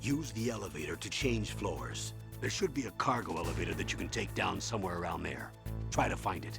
Use the elevator to change floors. There should be a cargo elevator that you can take down somewhere around there. Try to find it.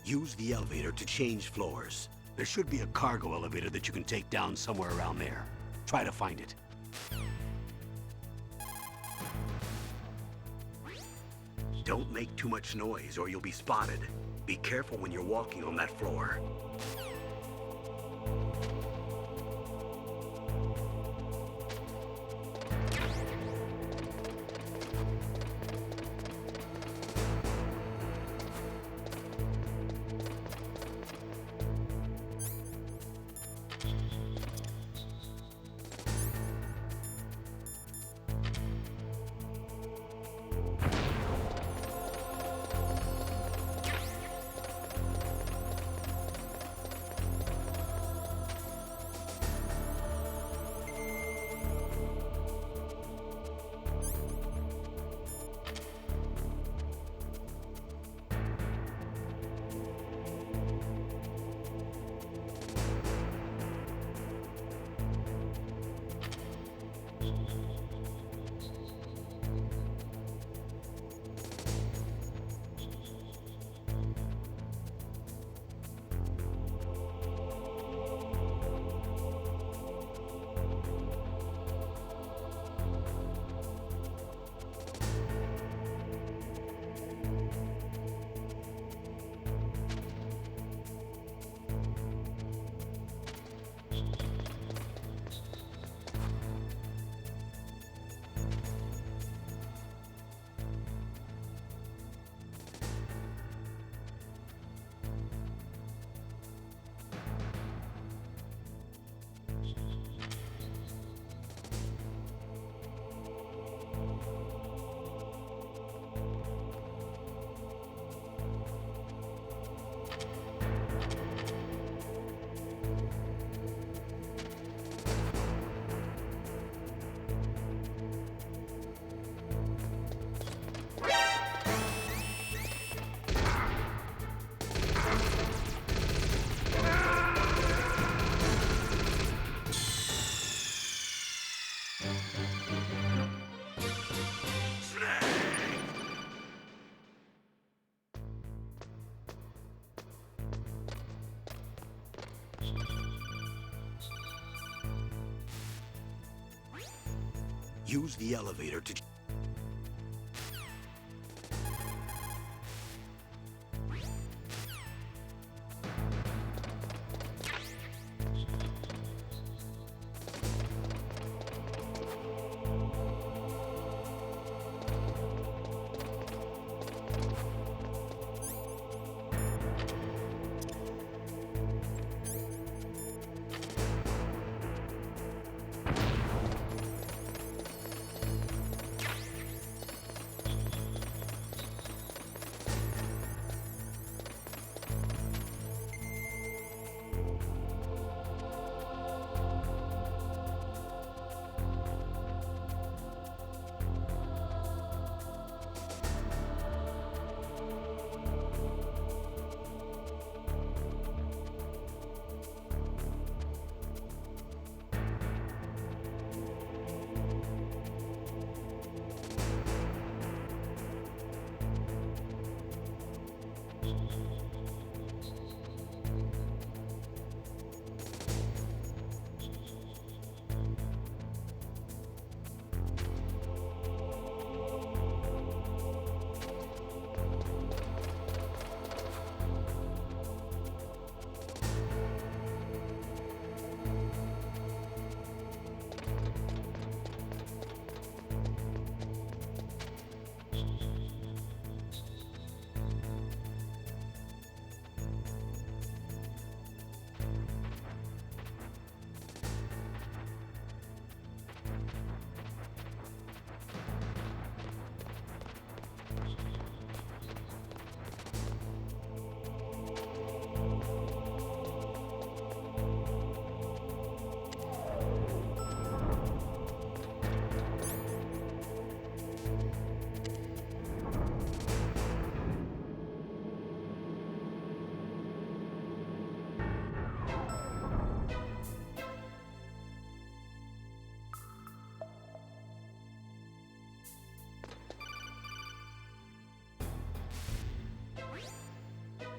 Use the elevator to change floors. There should be a cargo elevator that you can take down somewhere around there. Try to find it. Don't make too much noise or you'll be spotted. Be careful when you're walking on that floor. Use the elevator to...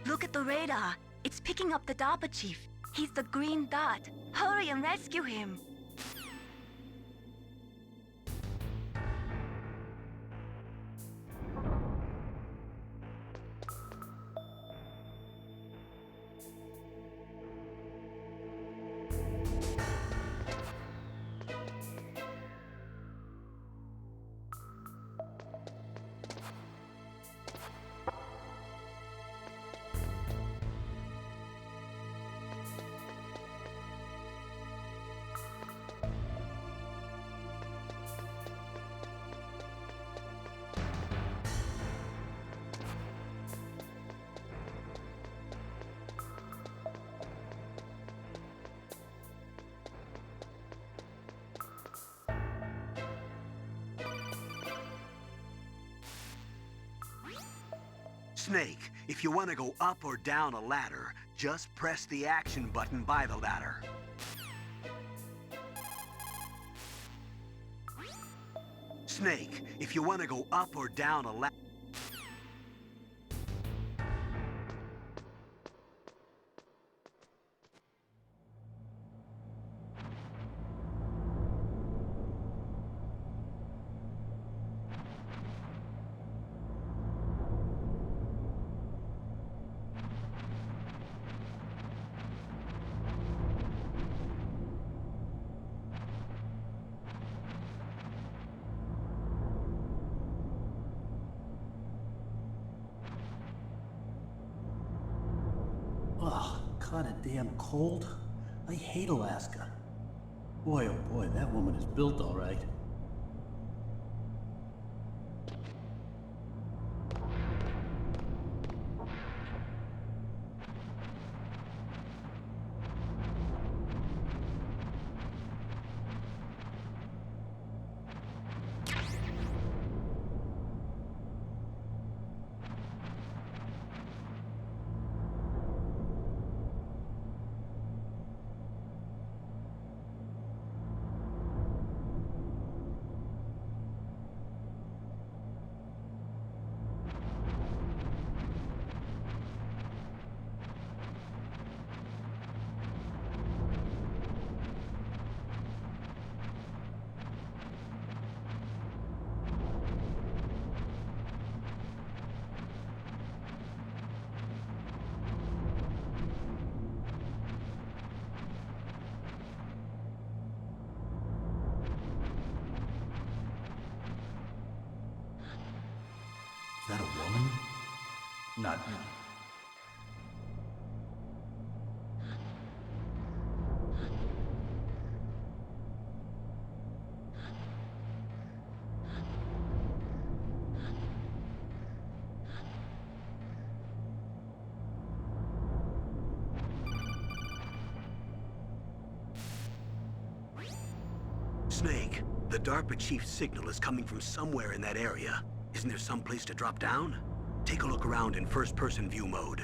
Look at the radar. It's picking up the DARPA chief. He's the green dot. Hurry and rescue him. Snake, if you want to go up or down a ladder, just press the action button by the ladder. Snake, if you want to go up or down a ladder... Ugh, kinda damn cold. I hate Alaska. Boy, oh boy, that woman is built all right. that a woman? Not... Snake, the DARPA chief's signal is coming from somewhere in that area. Isn't there some place to drop down? Take a look around in first-person view mode.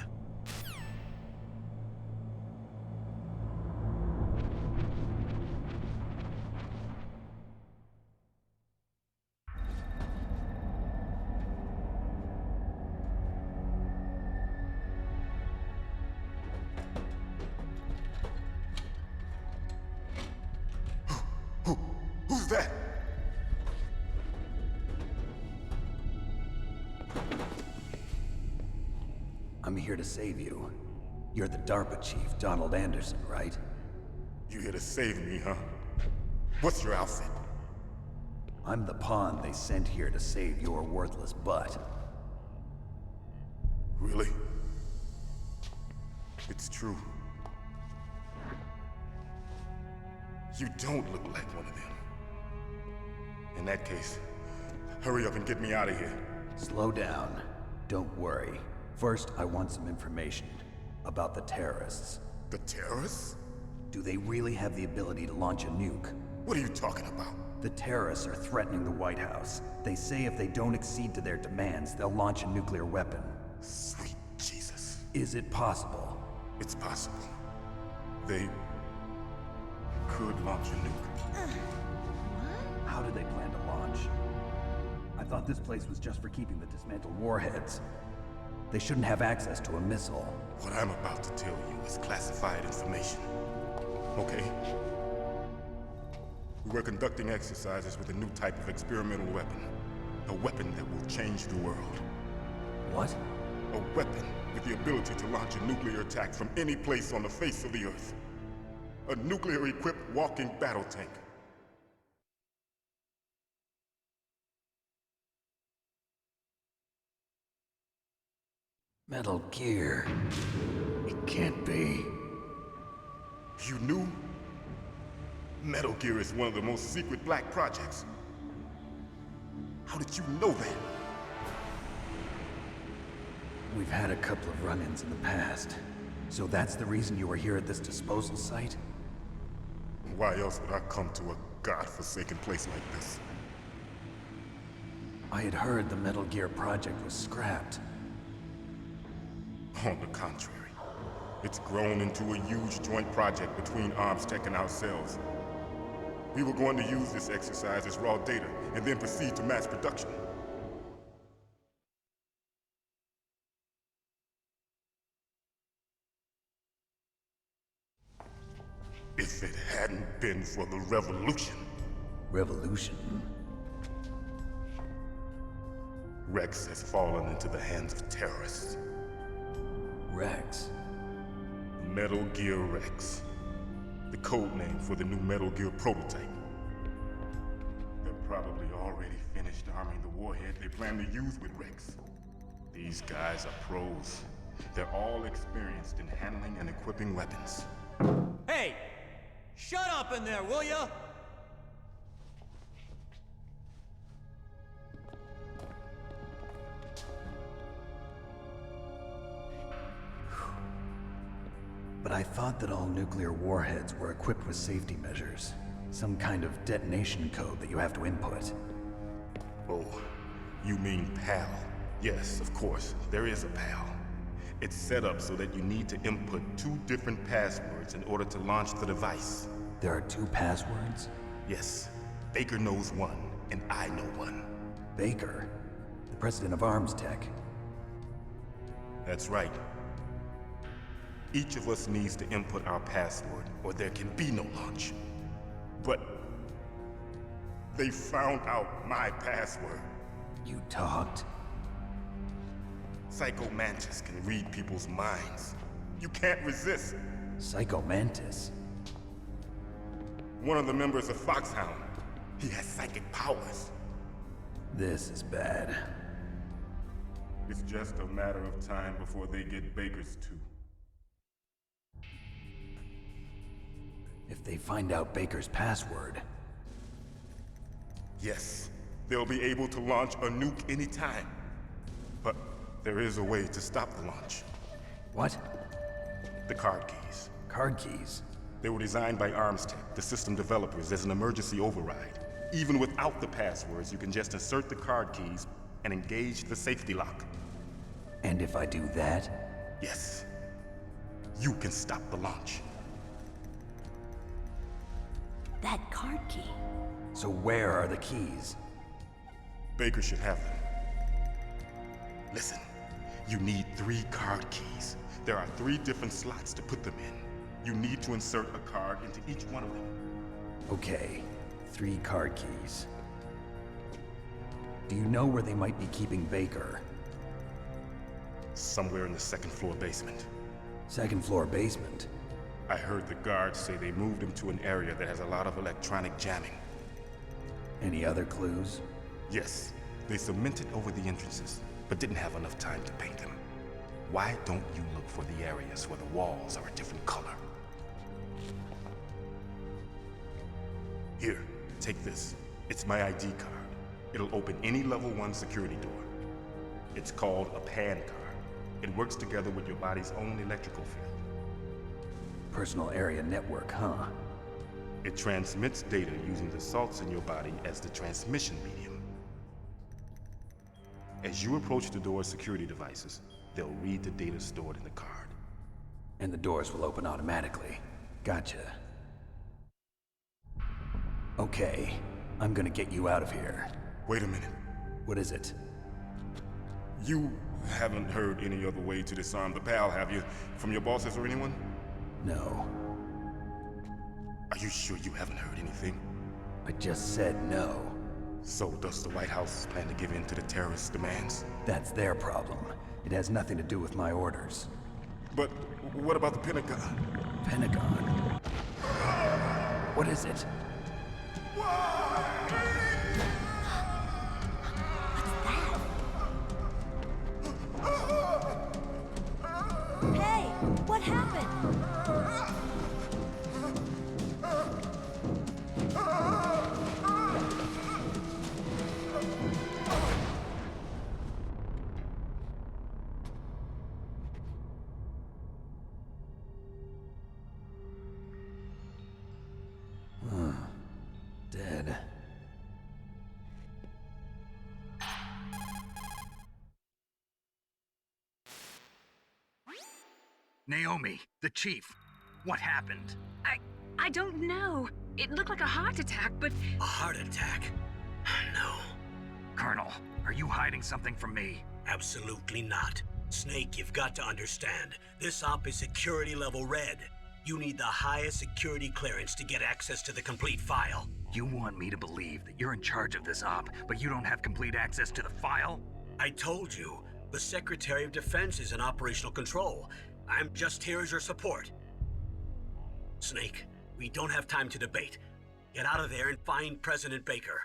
Who's that? I'm here to save you. You're the DARPA chief, Donald Anderson, right? You here to save me, huh? What's your outfit? I'm the pawn they sent here to save your worthless butt. Really? It's true. You don't look like one of them. In that case, hurry up and get me out of here. Slow down. Don't worry. First, I want some information about the terrorists. The terrorists? Do they really have the ability to launch a nuke? What are you talking about? The terrorists are threatening the White House. They say if they don't accede to their demands, they'll launch a nuclear weapon. Sweet Jesus. Is it possible? It's possible. They could launch a nuke. How do they plan to launch? I thought this place was just for keeping the dismantled warheads. They shouldn't have access to a missile. What I'm about to tell you is classified information. Okay? We were conducting exercises with a new type of experimental weapon. A weapon that will change the world. What? A weapon with the ability to launch a nuclear attack from any place on the face of the Earth. A nuclear-equipped walking battle tank. Metal Gear. It can't be. You knew? Metal Gear is one of the most secret black projects. How did you know that? We've had a couple of run-ins in the past. So that's the reason you were here at this disposal site? Why else would I come to a godforsaken place like this? I had heard the Metal Gear project was scrapped. On the contrary, it's grown into a huge joint project between Arms Tech and ourselves. We were going to use this exercise as raw data and then proceed to mass production. If it hadn't been for the revolution. Revolution? Rex has fallen into the hands of terrorists. Rex? Metal Gear Rex. The code name for the new Metal Gear prototype. They're probably already finished arming the warhead they plan to use with Rex. These guys are pros. They're all experienced in handling and equipping weapons. Hey! Shut up in there, will ya? But I thought that all nuclear warheads were equipped with safety measures. Some kind of detonation code that you have to input. Oh, you mean PAL? Yes, of course, there is a PAL. It's set up so that you need to input 2 different passwords in order to launch the device. There are 2 passwords? Yes, Baker knows one, and I know one. Baker? The president of Arms Tech? That's right. Each of us needs to input our password, or there can be no launch. But they found out my password. You talked? Psycho Mantis can read people's minds. You can't resist. Psycho Mantis? One of the members of Foxhound. He has psychic powers. This is bad. It's just a matter of time before they get Baker's too. If they find out Baker's password... Yes, they'll be able to launch a nuke anytime. But there is a way to stop the launch. What? The card keys. Card keys? They were designed by ArmsTech, the system developers, as an emergency override. Even without the passwords, you can just insert the card keys and engage the safety lock. And if I do that? Yes. You can stop the launch. That card key. So where are the keys? Baker should have them. Listen, you need 3 card keys. There are 3 different slots to put them in. You need to insert a card into each one of them. Okay, 3 card keys. Do you know where they might be keeping Baker? Somewhere in the 2nd floor basement. 2nd floor basement? I heard the guards say they moved him to an area that has a lot of electronic jamming. Any other clues? Yes, they cemented over the entrances, but didn't have enough time to paint them. Why don't you look for the areas where the walls are a different color? Here, take this. It's my ID card. It'll open any level 1 security door. It's called a PAN card. It works together with your body's own electrical field. Personal area network, huh? It transmits data using the salts in your body as the transmission medium. As you approach the door's security devices, they'll read the data stored in the card. And the doors will open automatically. Gotcha. Okay, I'm gonna get you out of here. Wait a minute. What is it? You haven't heard any other way to disarm the PAL, have you? From your bosses or anyone? No. Are you sure you haven't heard anything? I just said no. So does the White House plan to give in to the terrorists' demands? That's their problem. It has nothing to do with my orders. But what about the Pentagon? Pentagon? What is it? Hey, what happened? Dead. Naomi, the chief. What happened? I don't know. It looked like a heart attack, but A heart attack? No, Colonel, are you hiding something from me? absolutely not. Snake, you've got to understand. This op is security level red. You need the highest security clearance to get access to the complete file. You want me to believe that you're in charge of this op, but you don't have complete access to the file? I told you, the Secretary of Defense is in operational control. I'm just here as your support. Snake, we don't have time to debate. Get out of there and find President Baker.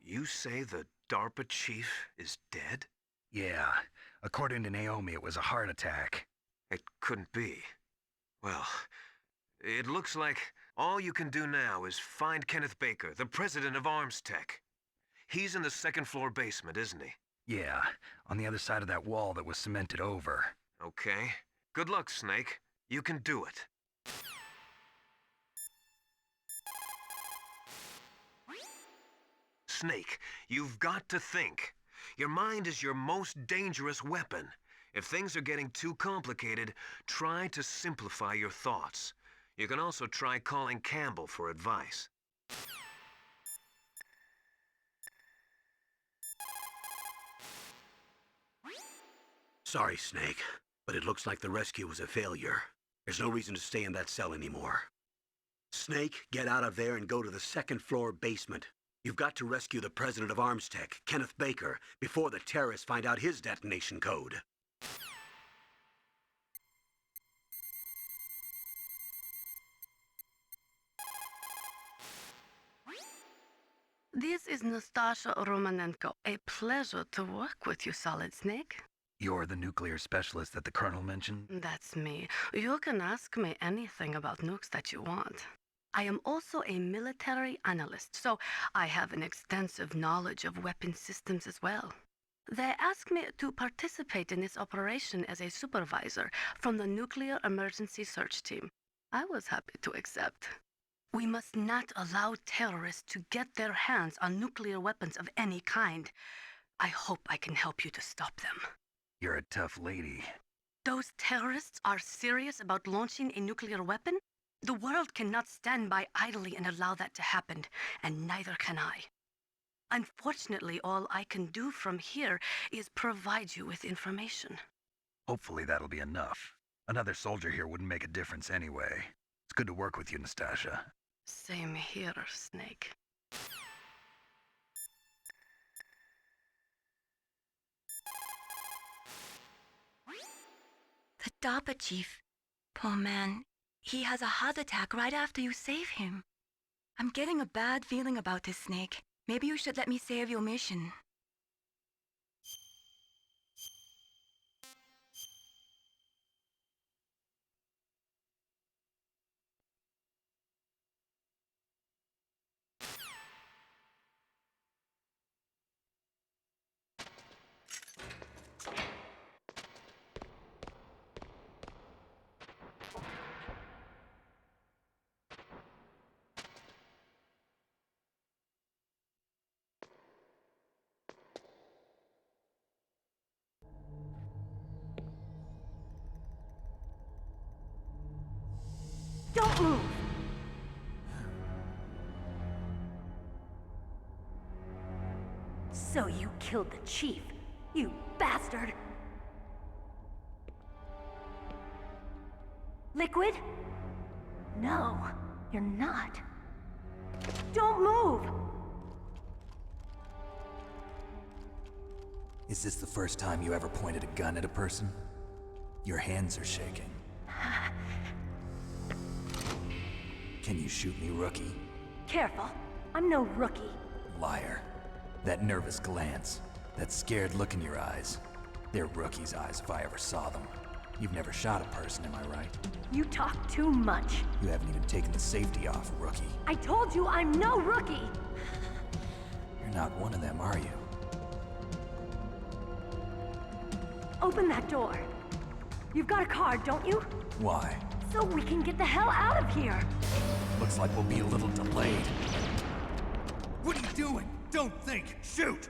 You say the DARPA chief is dead? Yeah. According to Naomi, it was a heart attack. It couldn't be. Well, it looks like all you can do now is find Kenneth Baker, the president of ArmsTech. He's in the 2nd floor basement, isn't he? Yeah, on the other side of that wall that was cemented over. Okay. Good luck, Snake. You can do it. Snake, you've got to think. Your mind is your most dangerous weapon. If things are getting too complicated, try to simplify your thoughts. You can also try calling Campbell for advice. Sorry, Snake, but it looks like the rescue was a failure. There's no reason to stay in that cell anymore. Snake, get out of there and go to the second-floor basement. You've got to rescue the president of ArmsTech, Kenneth Baker, before the terrorists find out his detonation code. This is Nastasha Romanenko. A pleasure to work with you, Solid Snake. You're the nuclear specialist that the Colonel mentioned? That's me. You can ask me anything about nukes that you want. I am also a military analyst, so I have an extensive knowledge of weapon systems as well. They asked me to participate in this operation as a supervisor from the Nuclear Emergency Search Team. I was happy to accept. We must not allow terrorists to get their hands on nuclear weapons of any kind. I hope I can help you to stop them. You're a tough lady. Those terrorists are serious about launching a nuclear weapon? The world cannot stand by idly and allow that to happen, and neither can I. Unfortunately, all I can do from here is provide you with information. Hopefully that'll be enough. Another soldier here wouldn't make a difference anyway. It's good to work with you, Nastasha. Same here, Snake. The DARPA chief. Poor man. He has a heart attack right after you save him. I'm getting a bad feeling about this, Snake. Maybe you should let me save your mission. Don't move! So you killed the chief, you bastard! Liquid? No, you're not. Don't move! Is this the first time you ever pointed a gun at a person? Your hands are shaking. Can you shoot me, rookie? Careful, I'm no rookie. Liar. That nervous glance, that scared look in your eyes. They're rookie's eyes if I ever saw them. You've never shot a person, am I right? You talk too much. You haven't even taken the safety off, rookie. I told you I'm no rookie! You're not one of them, are you? Open that door. You've got a card, don't you? Why? So we can get the hell out of here! Looks like we'll be a little delayed. What are you doing? Don't think! Shoot!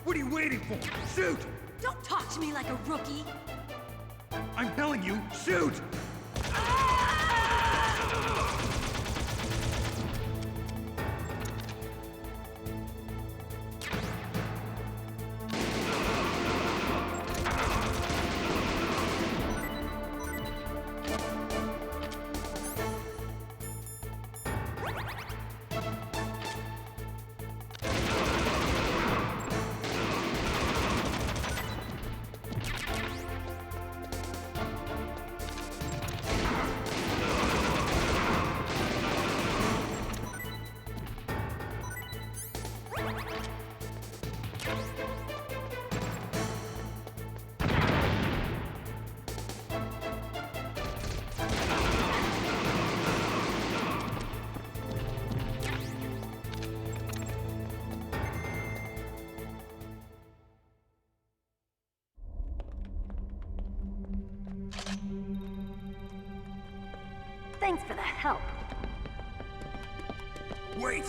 What are you waiting for? Shoot! Don't talk to me like a rookie! I'm telling you, shoot! Thanks for the help. Wait!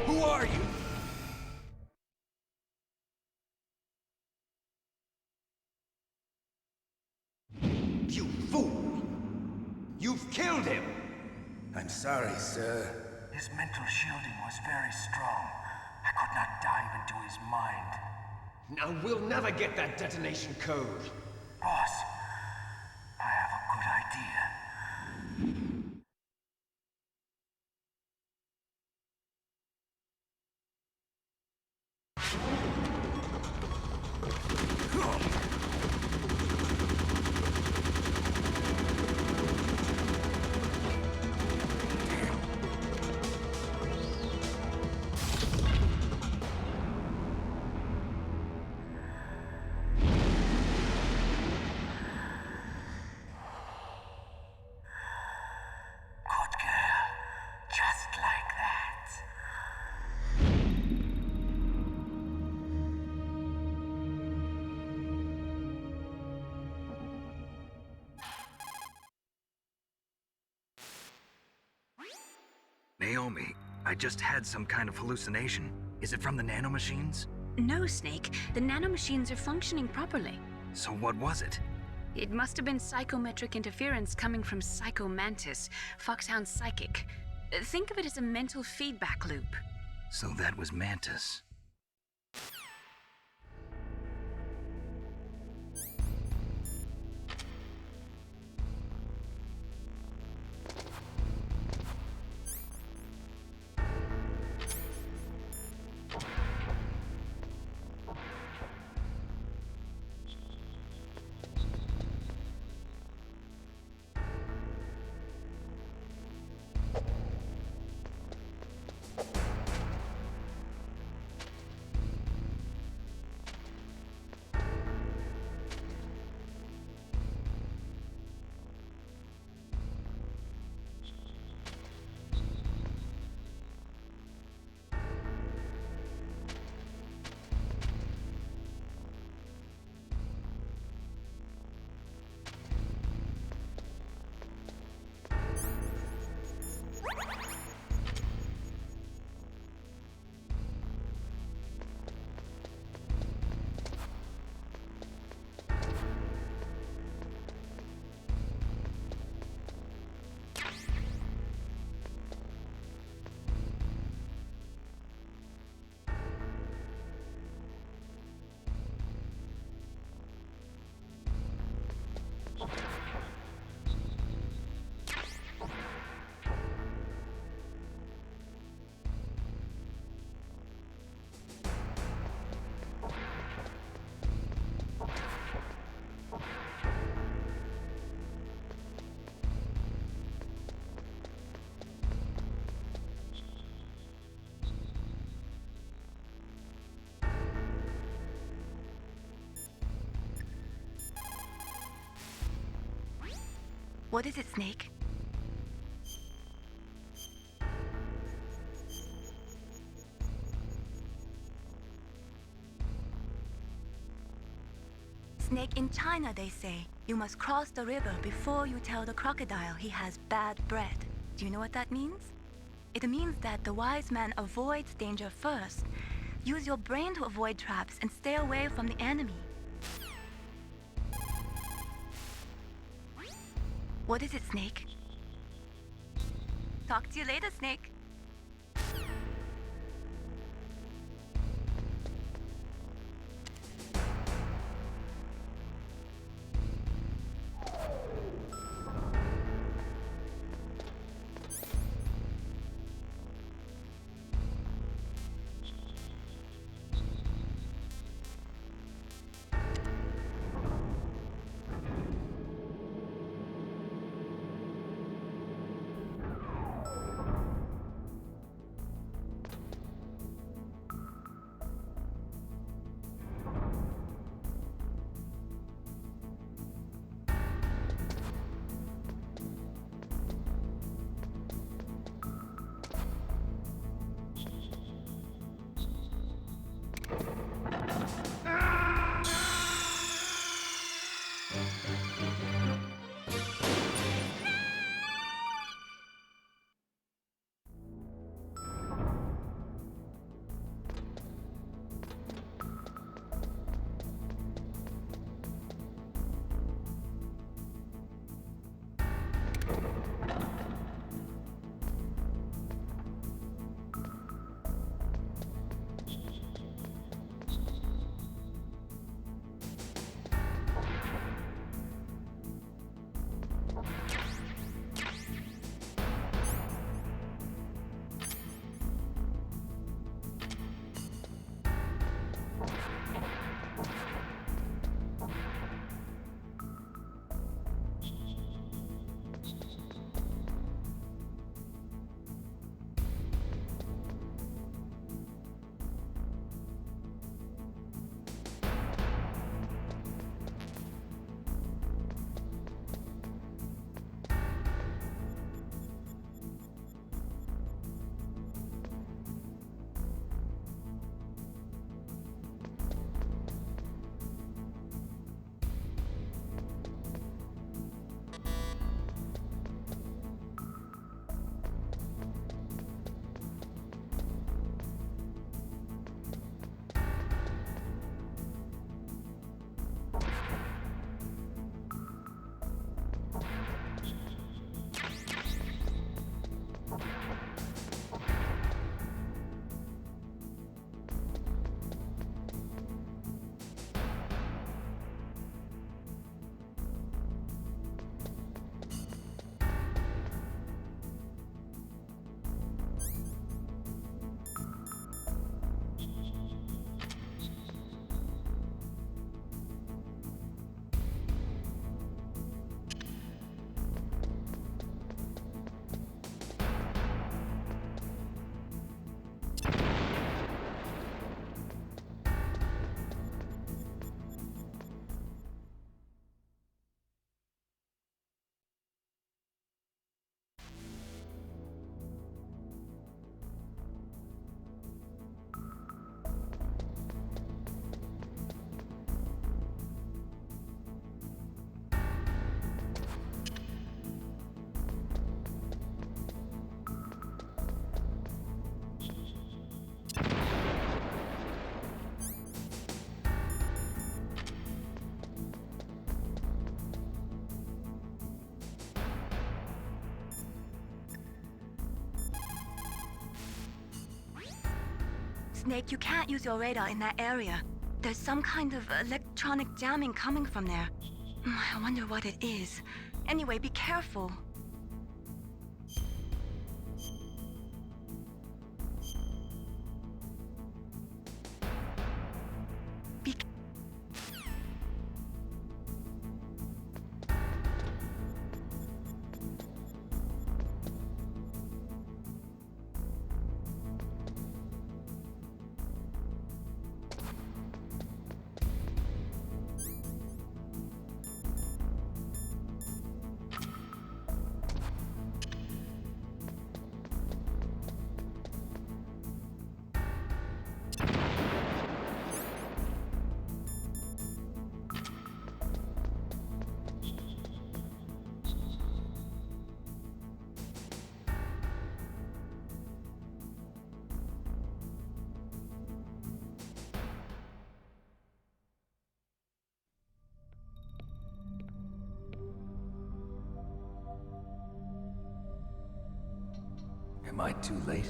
Who are you? You fool! You've killed him! I'm sorry, sir. His mental shielding was very strong. I could not dive into his mind. Now we'll never get that detonation code. Boss, I have a good idea. Good girl. Just like that. Naomi, I just had some kind of hallucination. Is it from the nanomachines? No, Snake. The nanomachines are functioning properly. So what was it? It must have been psychometric interference coming from Psycho Mantis, Foxhound's psychic. Think of it as a mental feedback loop. So that was Mantis. What is it, Snake? Snake, in China they say, you must cross the river before you tell the crocodile he has bad bread. Do you know what that means? It means that the wise man avoids danger first. Use your brain to avoid traps and stay away from the enemy. What is it, Snake? Talk to you later, Snake. Snake, you can't use your radar in that area. There's some kind of electronic jamming coming from there. I wonder what it is. Anyway, be careful. Am I too late?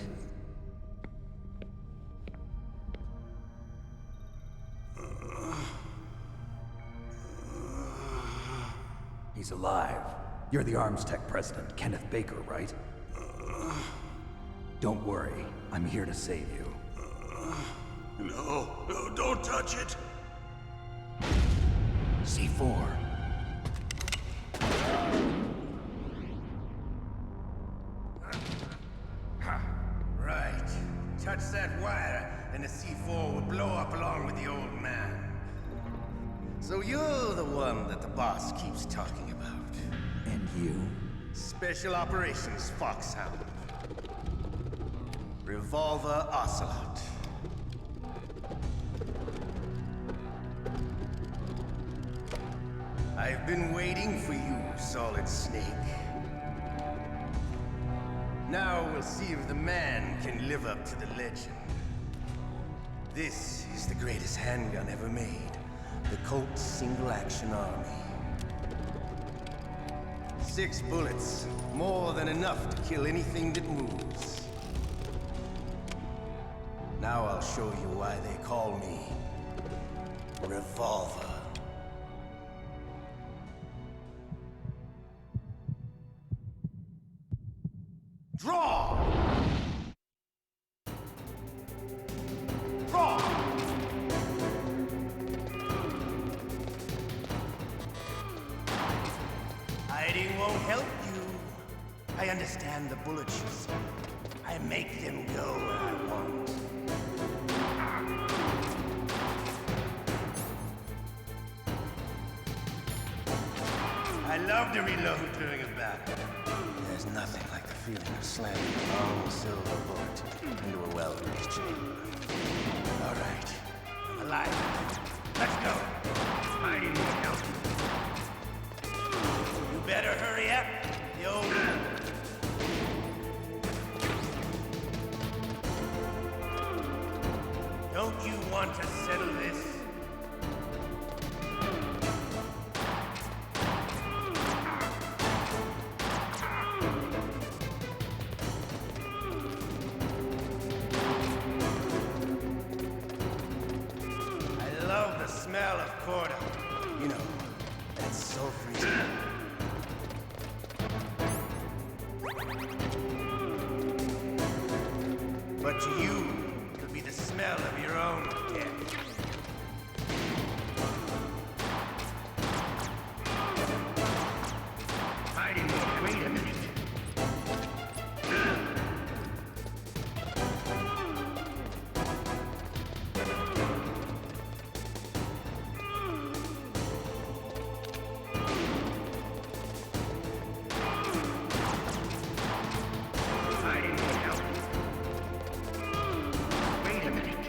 He's alive. You're the Arms Tech president, Kenneth Baker, right? Don't worry. I'm here to save you. No, don't touch it! C4. Right. Touch that wire, and the C4 will blow up along with the old man. So you're the one that the boss keeps talking about. And you? Special Operations Foxhound. Revolver Ocelot. I've been waiting for you, Solid Snake. Now we'll see if the man can live up to the legend. This is the greatest handgun ever made. The Colt Single Action Army. 6 bullets, more than enough to kill anything that moves. Now I'll show you why they call me Revolver. Draw! Draw! Hiding won't help you. I understand the bullet shoes. I make them go where I want. I love to reload during a battle. There's nothing like the feeling of slamming a long silver bullet into a well-greased chamber. All right, I'm alive. Let's go. Hiding won't help. You better hurry up, the old man. Don't you want to settle this? I love the smell of corda. You know, that sulfury smell. But to you, it'll be the smell of your own death. Hiding more. Wait a minute. Hiding won't help. Wait a minute.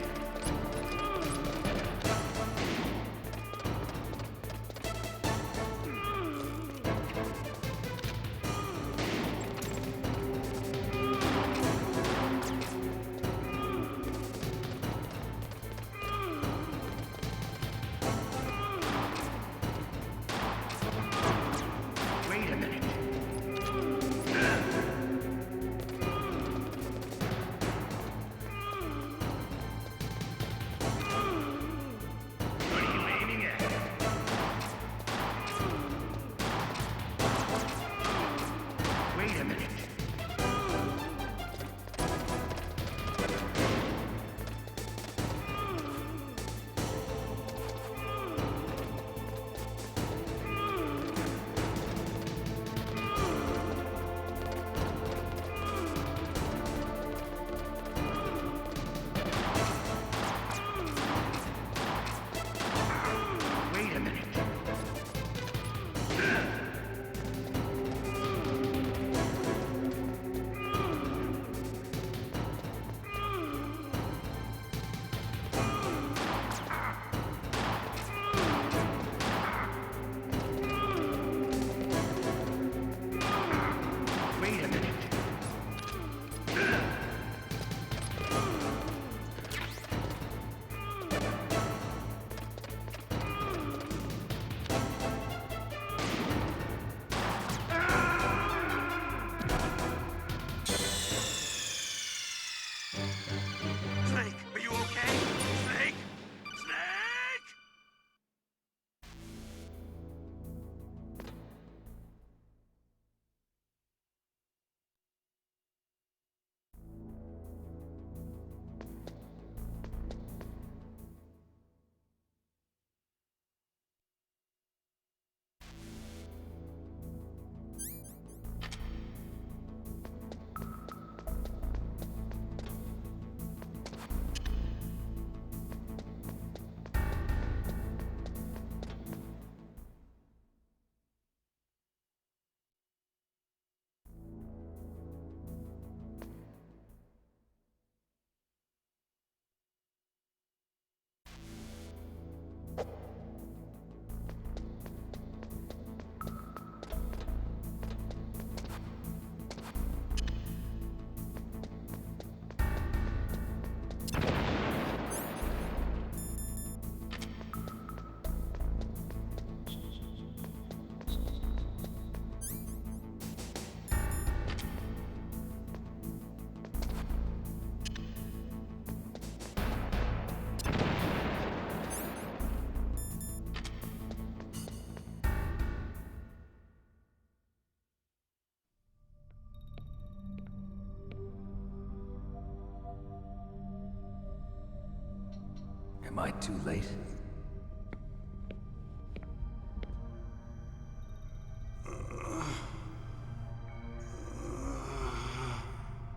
Am I too late?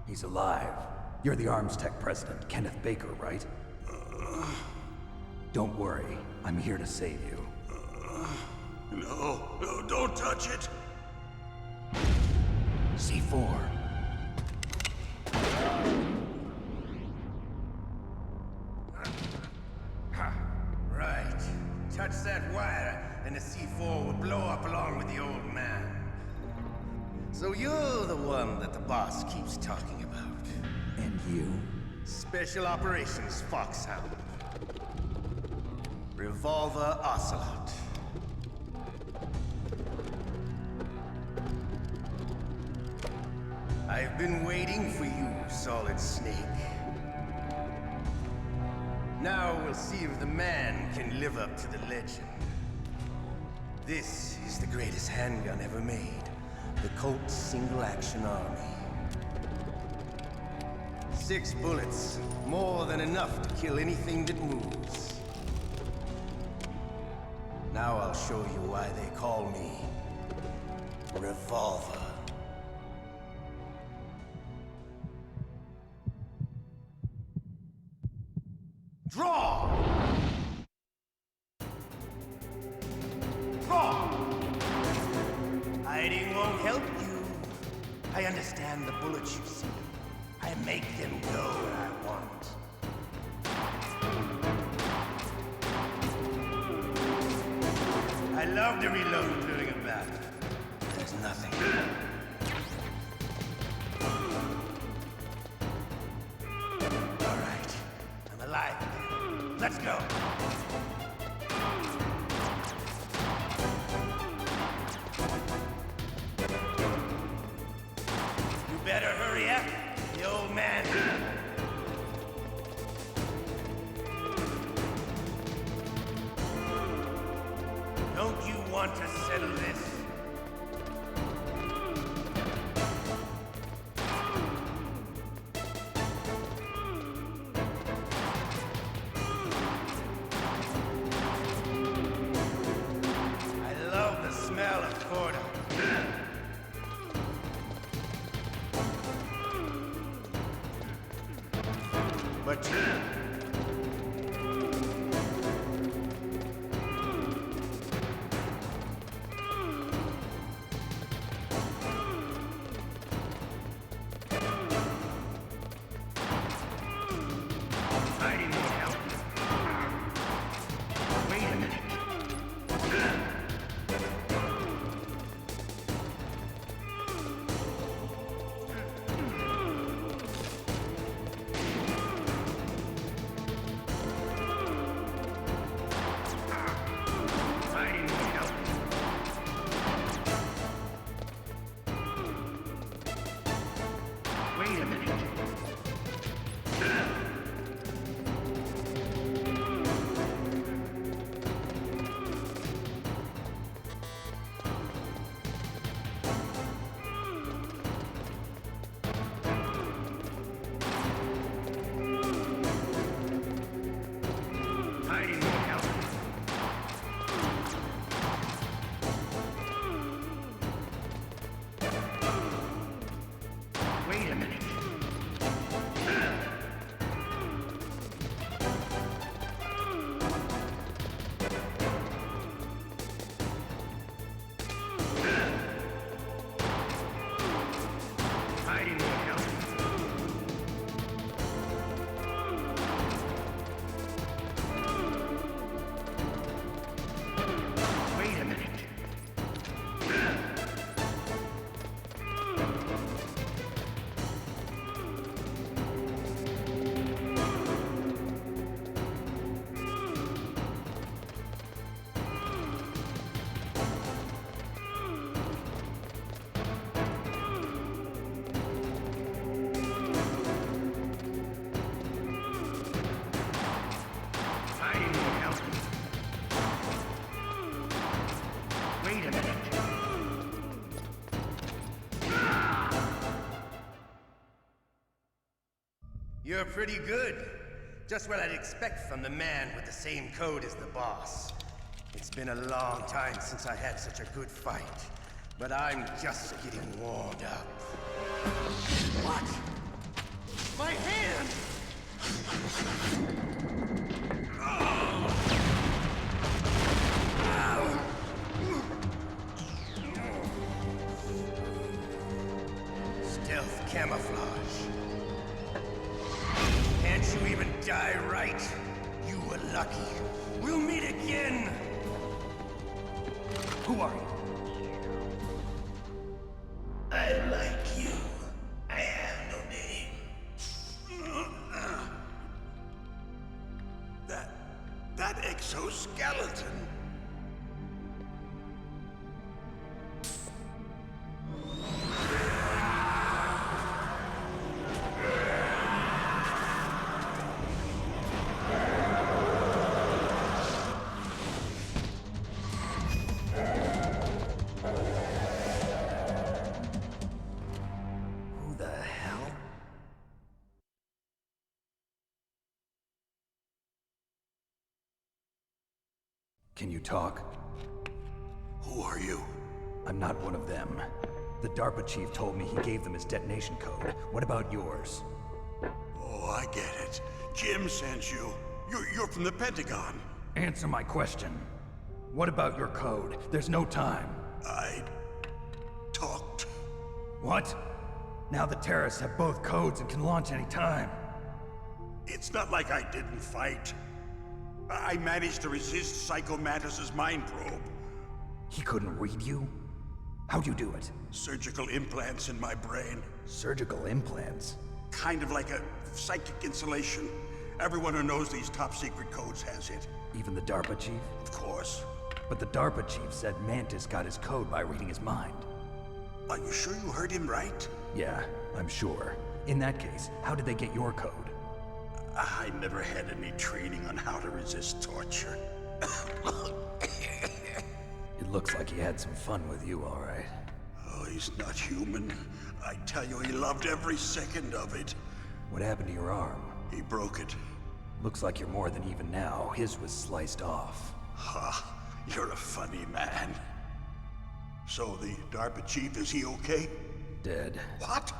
He's alive. You're the Arms Tech president, Kenneth Baker, right? Don't worry. I'm here to save you. No, don't touch it! C4. Right. Touch that wire, and the C4 will blow up along with the old man. So you're the one that the boss keeps talking about. And you? Special Operations Foxhound. Revolver Ocelot. I've been waiting for you, Solid Snake. Now we'll see if the man can live up to the legend. This is the greatest handgun ever made. The Colt Single Action Army. 6 bullets, more than enough to kill anything that moves. Now I'll show you why they call me Revolver. Draw! Draw! Hiding won't help you. I understand the bullets you see. I make them go where I want. I love to reload during a battle. There's nothing. All right. I'm alive again. Let's go. You better hurry up. The old man. Don't you want to settle this? I love the smell of Corda. But hiding won't help. Wait a minute. Hiding won't help. Wait a minute. Hiding won't help. Wait a minute. Hiding won't help. Wait a minute. Hiding won't help. Wait a minute. You're pretty good. Just what I'd expect from the man with the same code as the boss. It's been a long time since I had such a good fight, but I'm just getting warmed up. What? My hand! Stealth camouflage. Can't you even die right? You were lucky. We'll meet again! Who are you? I like you. I have no name. That exoskeleton. Who the hell? Can you talk? Who are you? I'm not one of them. The DARPA chief told me he gave them his detonation code. What about yours? Oh, I get it. Jim sent you. You're from the Pentagon. Answer my question. What about your code? There's no time. I talked. What? Now the terrorists have both codes and can launch any time. It's not like I didn't fight. I managed to resist Psycho Mantis's mind probe. He couldn't read you? How'd you do it? Surgical implants in my brain. Surgical implants? Kind of like a psychic insulation. Everyone who knows these top secret codes has it. Even the DARPA chief? Of course. But the DARPA chief said Mantis got his code by reading his mind. Are you sure you heard him right? Yeah, I'm sure. In that case, how did they get your code? I never had any training on how to resist torture. It looks like he had some fun with you, all right. Oh, he's not human. I tell you, he loved every second of it. What happened to your arm? He broke it. Looks like you're more than even now. His was sliced off. Ha, you're a funny man. So the DARPA chief, is he okay? Dead. What?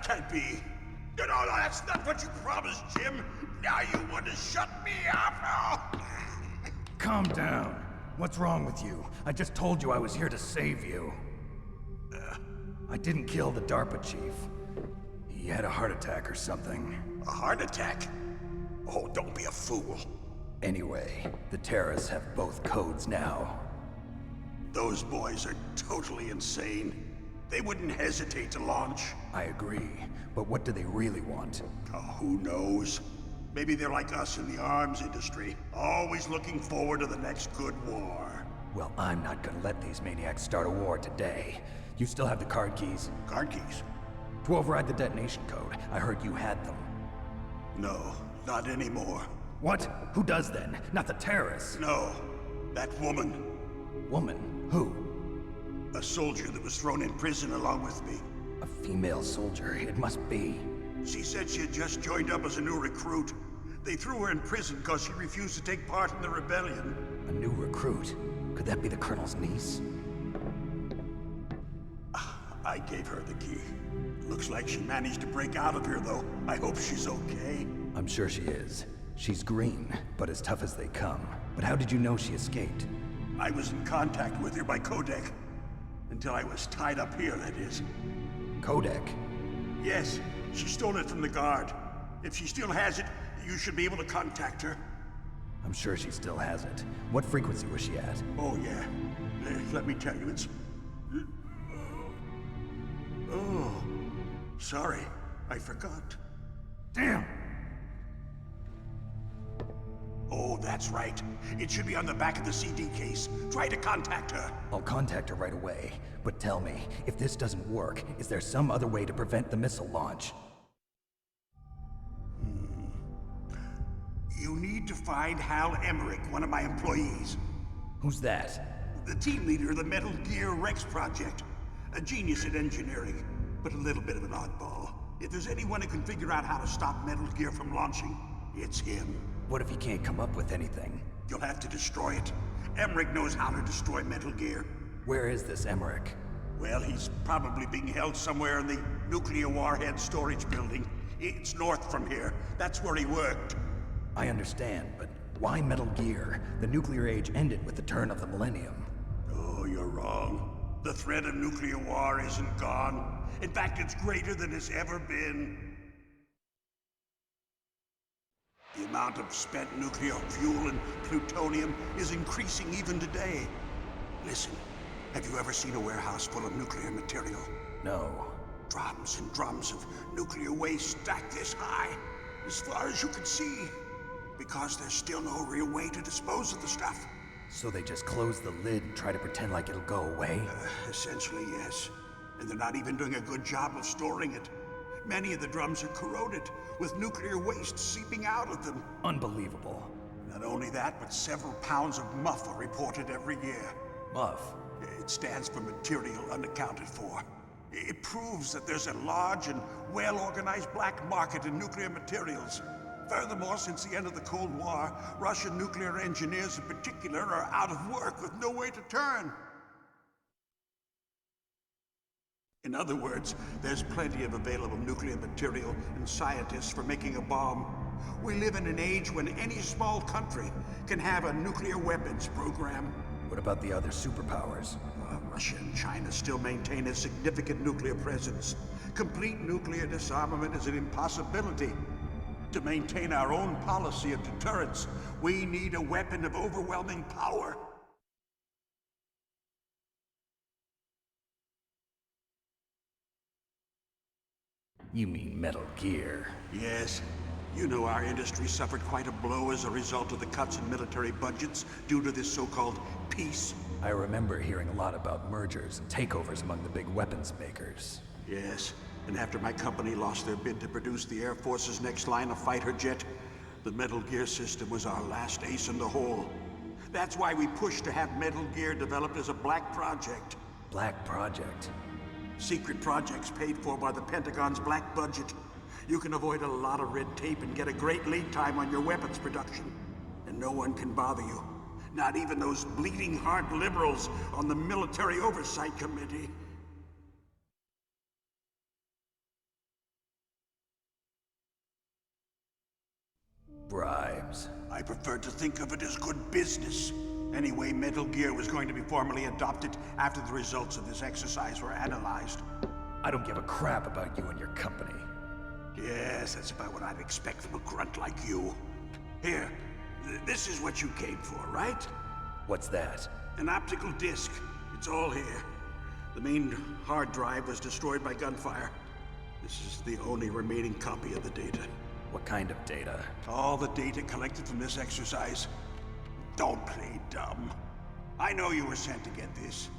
Can't be. No, that's not what you promised, Jim. Now you want to shut me up? Oh. Calm down. What's wrong with you? I just told you I was here to save you. I didn't kill the DARPA chief. He had a heart attack or something. A heart attack? Oh, don't be a fool. Anyway, the terrorists have both codes now. Those boys are totally insane. They wouldn't hesitate to launch. I agree, but what do they really want? Oh, who knows? Maybe they're like us in the arms industry, always looking forward to the next good war. Well, I'm not gonna let these maniacs start a war today. You still have the card keys? Card keys? To override the detonation code. I heard you had them. No, not anymore. What? Who does then? Not the terrorists? No, that woman. Woman? Who? A soldier that was thrown in prison along with me. A female soldier, it must be. She said she had just joined up as a new recruit. They threw her in prison because she refused to take part in the rebellion. A new recruit? Could that be the Colonel's niece? I gave her the key. Looks like she managed to break out of here, though. I hope she's okay. I'm sure she is. She's green, but as tough as they come. But how did you know she escaped? I was in contact with her by codec. Until I was tied up here, that is. Codec? Yes, she stole it from the guard. If she still has it, you should be able to contact her. I'm sure she still has it. What frequency was she at? Oh, yeah. Let me tell you, it's... Oh, sorry. I forgot. Damn! Oh, that's right. It should be on the back of the CD case. Try to contact her. I'll contact her right away. But tell me, if this doesn't work, is there some other way to prevent the missile launch? You need to find Hal Emmerich, one of my employees. Who's that? The team leader of the Metal Gear Rex project. A genius at engineering, but a little bit of an oddball. If there's anyone who can figure out how to stop Metal Gear from launching, It's him. What if he can't come up with anything? You'll have to destroy it. Emmerich knows how to destroy Metal Gear. Where is this Emmerich? Well, he's probably being held somewhere in the nuclear warhead storage building. It's north from here. That's where he worked. I understand, but why Metal Gear? The nuclear age ended with the turn of the millennium. Oh, you're wrong. The threat of nuclear war isn't gone. In fact, it's greater than it's ever been. The amount of spent nuclear fuel and plutonium is increasing even today. Listen, have you ever seen a warehouse full of nuclear material? No. Drums and drums of nuclear waste stacked this high, as far as you can see. Because there's still no real way to dispose of the stuff. So they just close the lid and try to pretend like it'll go away? Essentially, yes. And they're not even doing a good job of storing it. Many of the drums are corroded, with nuclear waste seeping out of them. Unbelievable. Not only that, but several pounds of MUF are reported every year. MUF? It stands for material unaccounted for. It proves that there's a large and well-organized black market in nuclear materials. Furthermore, since the end of the Cold War, Russian nuclear engineers in particular are out of work with no way to turn. In other words, there's plenty of available nuclear material and scientists for making a bomb. We live in an age when any small country can have a nuclear weapons program. What about the other superpowers? Russia and China still maintain a significant nuclear presence. Complete nuclear disarmament is an impossibility. To maintain our own policy of deterrence, we need a weapon of overwhelming power. You mean Metal Gear? Yes. You know our industry suffered quite a blow as a result of the cuts in military budgets due to this so-called peace. I remember hearing a lot about mergers and takeovers among the big weapons makers. Yes, and after my company lost their bid to produce the Air Force's next line of fighter jet, the Metal Gear system was our last ace in the hole. That's why we pushed to have Metal Gear developed as a black project. Black project? Secret projects paid for by the Pentagon's black budget. You can avoid a lot of red tape and get a great lead time on your weapons production. And no one can bother you. Not even those bleeding heart liberals on the Military Oversight Committee. Bribes. I prefer to think of it as good business. Anyway, Metal Gear was going to be formally adopted after the results of this exercise were analyzed. I don't give a crap about you and your company. Yes, that's about what I'd expect from a grunt like you. Here, this is what you came for, right? What's that? An optical disc. It's all here. The main hard drive was destroyed by gunfire. This is the only remaining copy of the data. What kind of data? All the data collected from this exercise. Don't play dumb. I know you were sent to get this.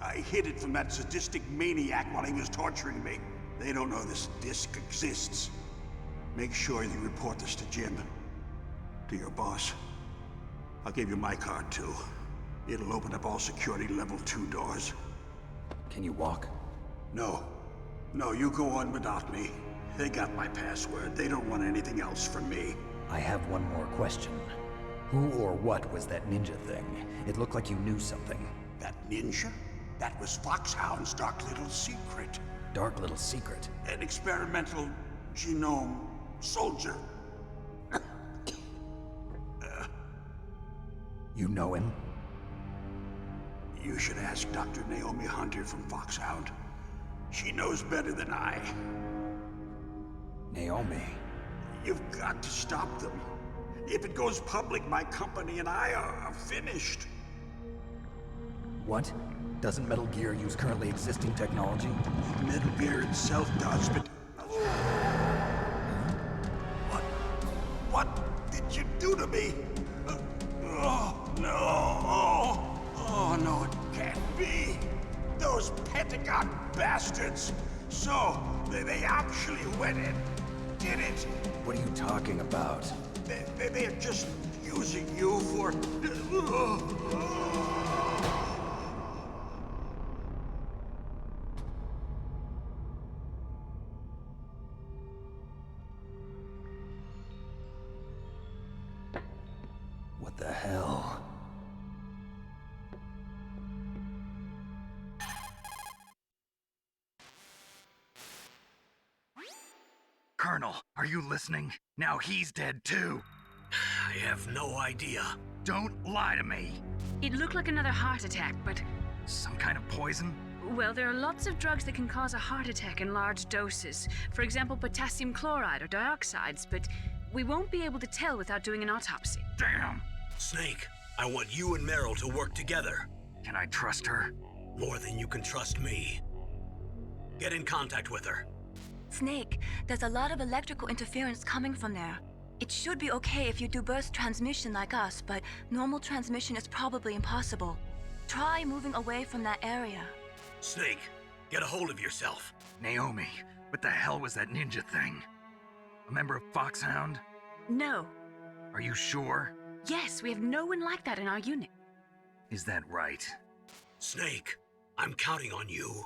I hid it from that sadistic maniac while he was torturing me. They don't know this disc exists. Make sure you report this to Jim. To your boss. I'll give you my card, too. It'll open up all security level 2 doors. Can you walk? No. No, you go on without me. They got my password. They don't want anything else from me. I have one more question. Who or what was that ninja thing? It looked like you knew something. That ninja? That was Foxhound's dark little secret. Dark little secret? An experimental genome soldier. You know him? You should ask Dr. Naomi Hunter from Foxhound. She knows better than I. Naomi? You've got to stop them. If it goes public, my company and I are finished. What? Doesn't Metal Gear use currently existing technology? Metal Gear itself does, but... What did you do to me? Oh, no. Oh, no, it can't be. Those Pentagon bastards. So, they actually went and did it. What are you talking about? They're just using you for... Colonel, are you listening? Now he's dead too. I have no idea. Don't lie to me. It looked like another heart attack, but... Some kind of poison? Well, there are lots of drugs that can cause a heart attack in large doses. For example, potassium chloride or dioxides, but we won't be able to tell without doing an autopsy. Damn! Snake, I want you and Meryl to work together. Can I trust her? More than you can trust me. Get in contact with her. Snake, there's a lot of electrical interference coming from there. It should be okay if you do burst transmission like us, but normal transmission is probably impossible. Try moving away from that area. Snake, get a hold of yourself. Naomi, what the hell was that ninja thing? A member of Foxhound? No. Are you sure? Yes, we have no one like that in our unit. Is that right? Snake, I'm counting on you.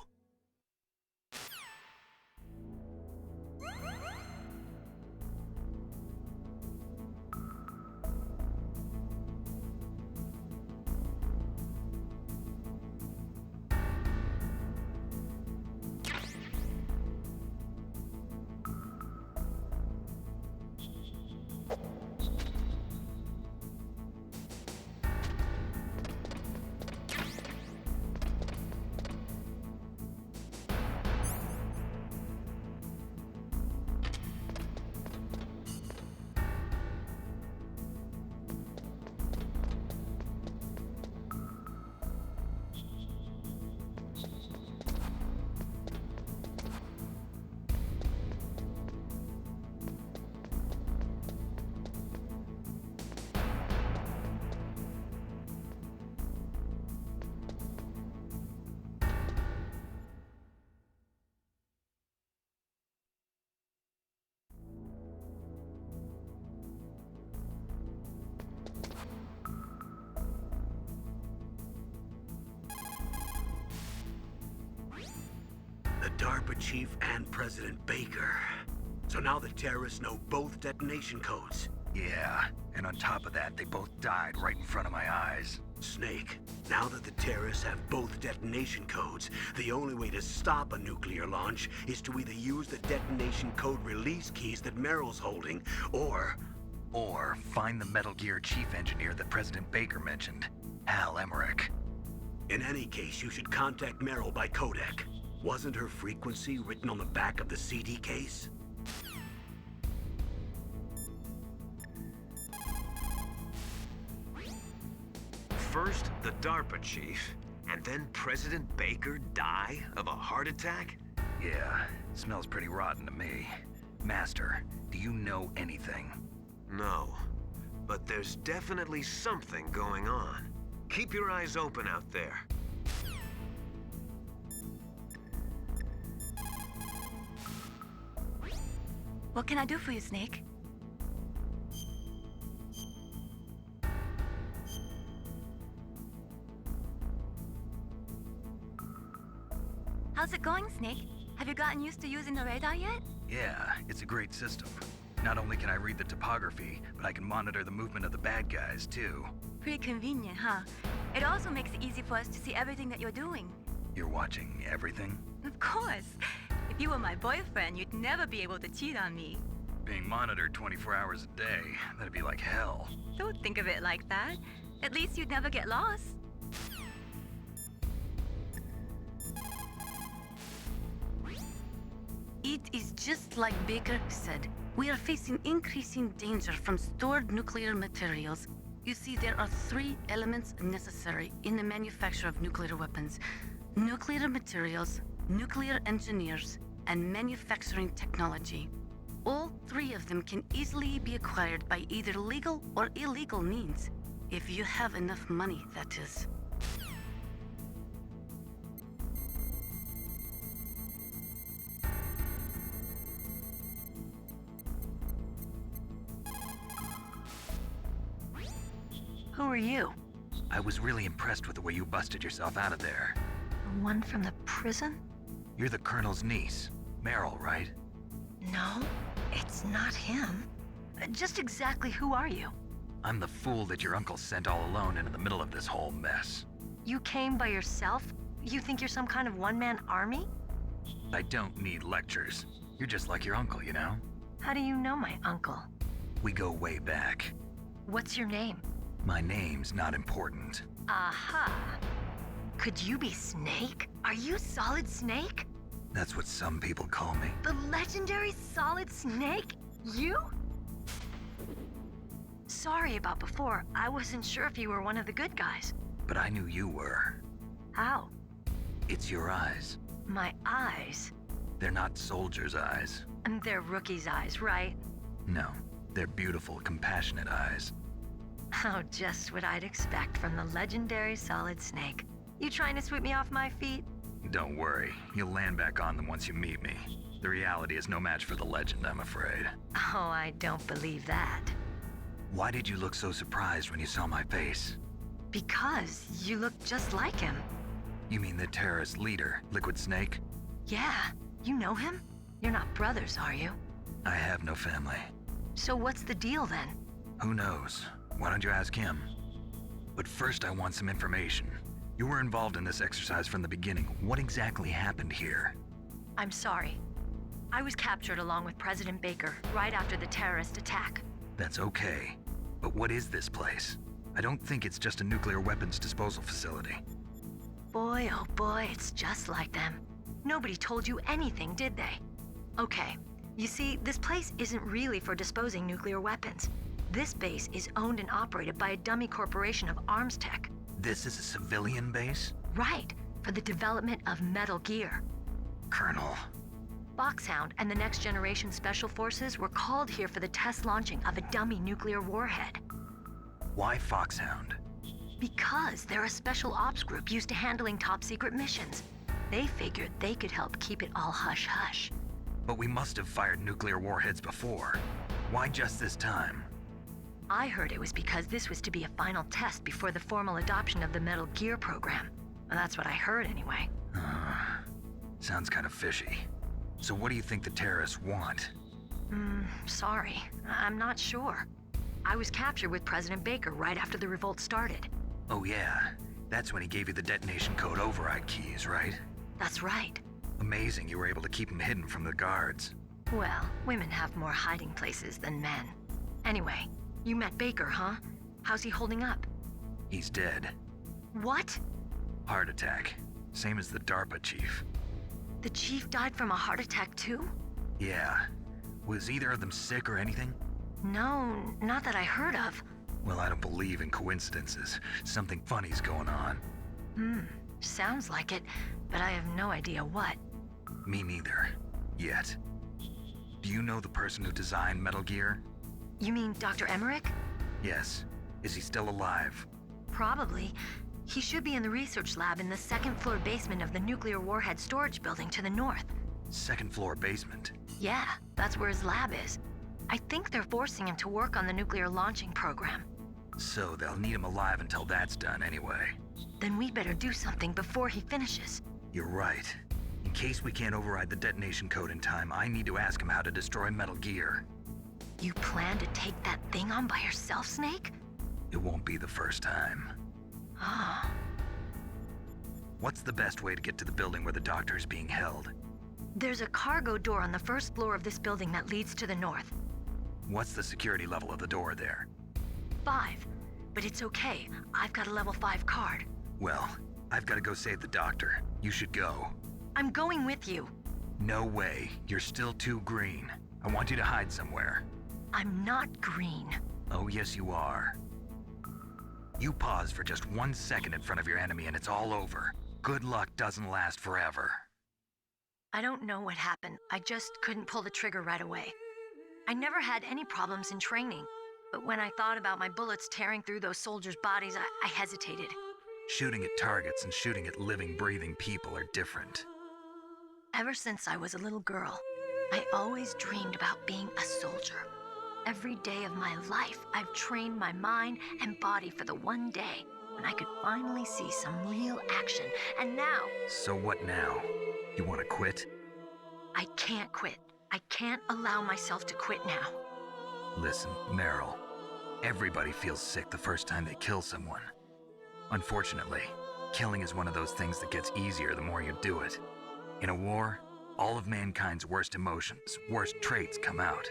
The DARPA chief and President Baker. So now the terrorists know both detonation codes. Yeah, and on top of that, they both died right in front of my eyes. Snake, now that the terrorists have both detonation codes, the only way to stop a nuclear launch is to either use the detonation code release keys that Meryl's holding, or find the Metal Gear chief engineer that President Baker mentioned, Hal Emmerich. In any case, you should contact Meryl by codec. Wasn't her frequency written on the back of the CD case? First, the DARPA chief, and then President Baker die of a heart attack? Yeah, smells pretty rotten to me. Master, do you know anything? No, but there's definitely something going on. Keep your eyes open out there. What can I do for you, Snake? How's it going, Snake? Have you gotten used to using the radar yet? Yeah, it's a great system. Not only can I read the topography, but I can monitor the movement of the bad guys, too. Pretty convenient, huh? It also makes it easy for us to see everything that you're doing. You're watching everything? Of course. If you were my boyfriend, you'd never be able to cheat on me. Being monitored 24 hours a day, that'd be like hell. Don't think of it like that. At least you'd never get lost. It is just like Baker said. We are facing increasing danger from stored nuclear materials. You see, there are 3 elements necessary in the manufacture of nuclear weapons: nuclear materials, nuclear engineers, and manufacturing technology. All 3 of them can easily be acquired by either legal or illegal means. If you have enough money, that is. Who are you? I was really impressed with the way you busted yourself out of there. The one from the prison? You're the Colonel's niece, Meryl, right? No, it's not him. Just exactly who are you? I'm the fool that your uncle sent all alone into the middle of this whole mess. You came by yourself? You think you're some kind of one-man army? I don't need lectures. You're just like your uncle, you know? How do you know my uncle? We go way back. What's your name? My name's not important. Aha. Could you be Snake? Are you Solid Snake? That's what some people call me. The legendary Solid Snake? You? Sorry about before. I wasn't sure if you were one of the good guys. But I knew you were. How? It's your eyes. My eyes? They're not soldiers' eyes. And they're rookies' eyes, right? No, they're beautiful, compassionate eyes. Oh, just what I'd expect from the legendary Solid Snake. You trying to sweep me off my feet? Don't worry, you'll land back on them once you meet me. The reality is no match for the legend, I'm afraid. Oh, I don't believe that. Why did you look so surprised when you saw my face? Because you look just like him. You mean the terrorist leader, Liquid Snake? Yeah, you know him? You're not brothers, are you? I have no family. So what's the deal then? Who knows? Why don't you ask him? But first I want some information. You were involved in this exercise from the beginning. What exactly happened here? I'm sorry. I was captured along with President Baker right after the terrorist attack. That's okay. But what is this place? I don't think it's just a nuclear weapons disposal facility. Boy, oh boy, it's just like them. Nobody told you anything, did they? Okay, you see, this place isn't really for disposing nuclear weapons. This base is owned and operated by a dummy corporation of arms tech. This is a civilian base? Right, for the development of Metal Gear. Colonel. Foxhound and the Next Generation Special Forces were called here for the test launching of a dummy nuclear warhead. Why Foxhound? Because they're a special ops group used to handling top secret missions. They figured they could help keep it all hush-hush. But we must have fired nuclear warheads before. Why just this time? I heard it was because this was to be a final test before the formal adoption of the Metal Gear program. Well, that's what I heard anyway. Sounds kind of fishy. So what do you think the terrorists want? Sorry. I'm not sure. I was captured with President Baker right after the revolt started. Oh yeah, that's when he gave you the detonation code override keys, right? That's right. Amazing you were able to keep him hidden from the guards. Well, women have more hiding places than men. Anyway, you met Baker, huh? How's he holding up? He's dead. What? Heart attack. Same as the DARPA chief. The chief died from a heart attack too? Yeah. Was either of them sick or anything? No, not that I heard of. Well, I don't believe in coincidences. Something funny's going on. Sounds like it, but I have no idea what. Me neither. Yet. Do you know the person who designed Metal Gear? You mean Dr. Emmerich? Yes. Is he still alive? Probably. He should be in the research lab in the second floor basement of the nuclear warhead storage building to the north. Second floor basement? Yeah, that's where his lab is. I think they're forcing him to work on the nuclear launching program. So they'll need him alive until that's done anyway. Then we better do something before he finishes. You're right. In case we can't override the detonation code in time, I need to ask him how to destroy Metal Gear. You plan to take that thing on by yourself, Snake? It won't be the first time. Ah. What's the best way to get to the building where the doctor is being held? There's a cargo door on the first floor of this building that leads to the north. What's the security level of the door there? 5. But it's okay. I've got a level 5 card. Well, I've got to go save the doctor. You should go. I'm going with you. No way. You're still too green. I want you to hide somewhere. I'm not green. Oh, yes, you are. You pause for just 1 second in front of your enemy and it's all over. Good luck doesn't last forever. I don't know what happened. I just couldn't pull the trigger right away. I never had any problems in training, but when I thought about my bullets tearing through those soldiers' bodies, I hesitated. Shooting at targets and shooting at living, breathing people are different. Ever since I was a little girl, I always dreamed about being a soldier. Every day of my life, I've trained my mind and body for the one day when I could finally see some real action, and now... So what now? You want to quit? I can't quit. I can't allow myself to quit now. Listen, Meryl. Everybody feels sick the first time they kill someone. Unfortunately, killing is one of those things that gets easier the more you do it. In a war, all of mankind's worst emotions, worst traits come out.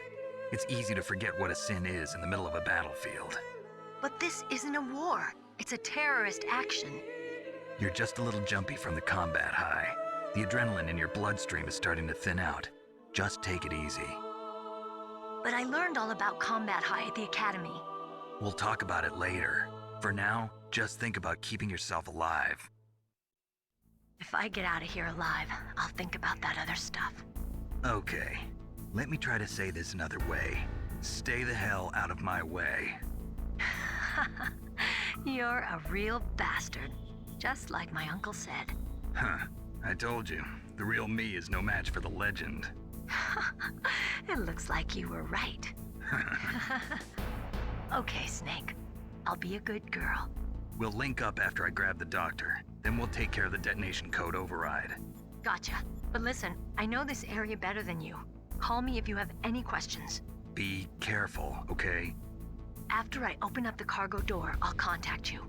It's easy to forget what a sin is in the middle of a battlefield. But this isn't a war. It's a terrorist action. You're just a little jumpy from the combat high. The adrenaline in your bloodstream is starting to thin out. Just take it easy. But I learned all about combat high at the academy. We'll talk about it later. For now, just think about keeping yourself alive. If I get out of here alive, I'll think about that other stuff. Okay, let me try to say this another way. Stay the hell out of my way. You're a real bastard, just like my uncle said. Huh, I told you, the real me is no match for the legend. It looks like you were right. Okay, Snake. I'll be a good girl. We'll link up after I grab the doctor. Then we'll take care of the detonation code override. Gotcha. But listen, I know this area better than you. Call me if you have any questions. Be careful, okay? After I open up the cargo door, I'll contact you.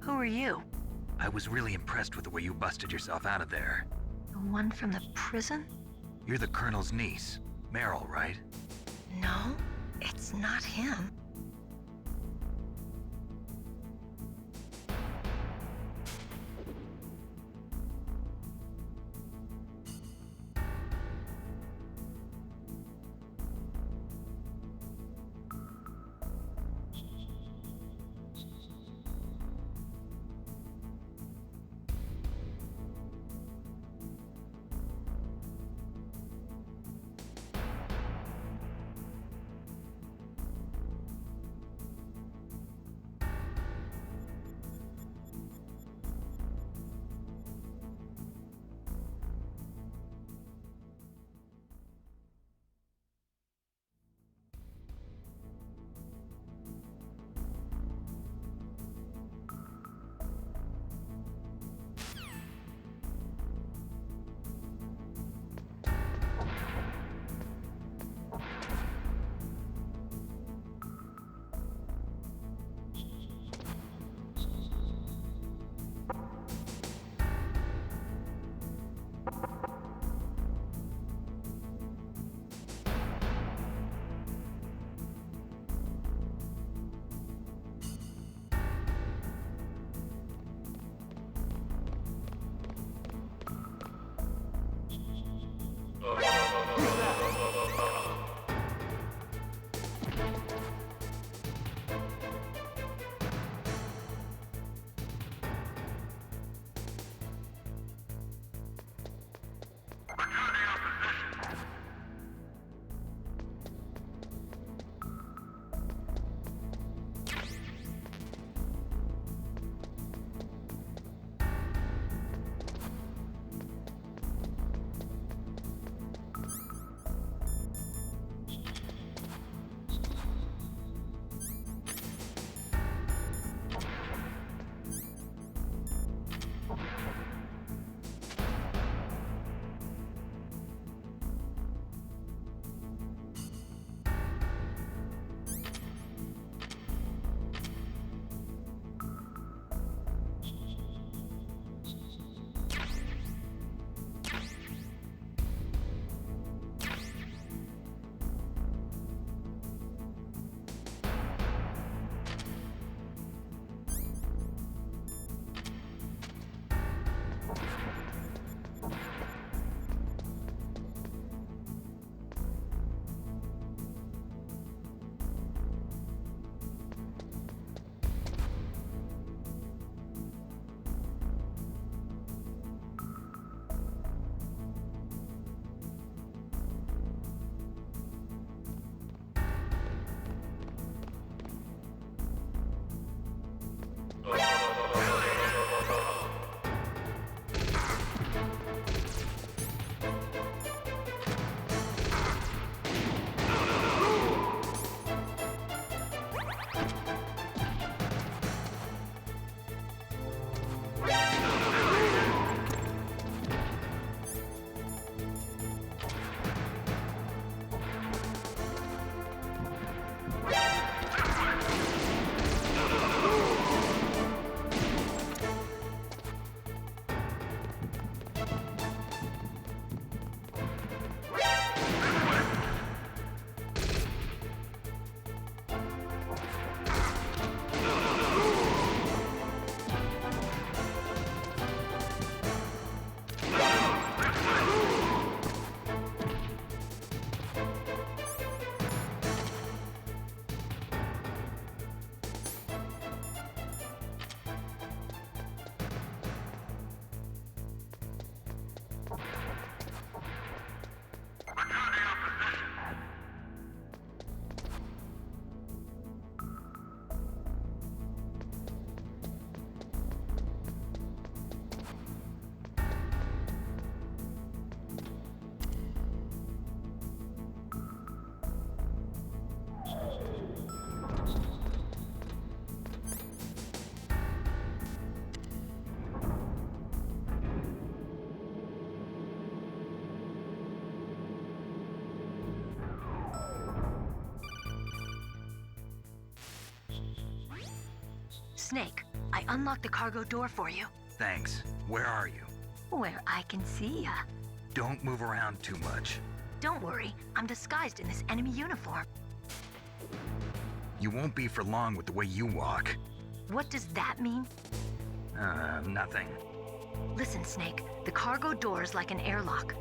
Who are you? I was really impressed with the way you busted yourself out of there. The one from the prison? You're the Colonel's niece, Meryl, right? No, it's not him. Snake, I unlocked the cargo door for you. Thanks. Where are you? Where I can see ya. Don't move around too much. Don't worry, I'm disguised in this enemy uniform. You won't be for long with the way you walk. What does that mean? Nothing. Listen, Snake, the cargo door is like an airlock.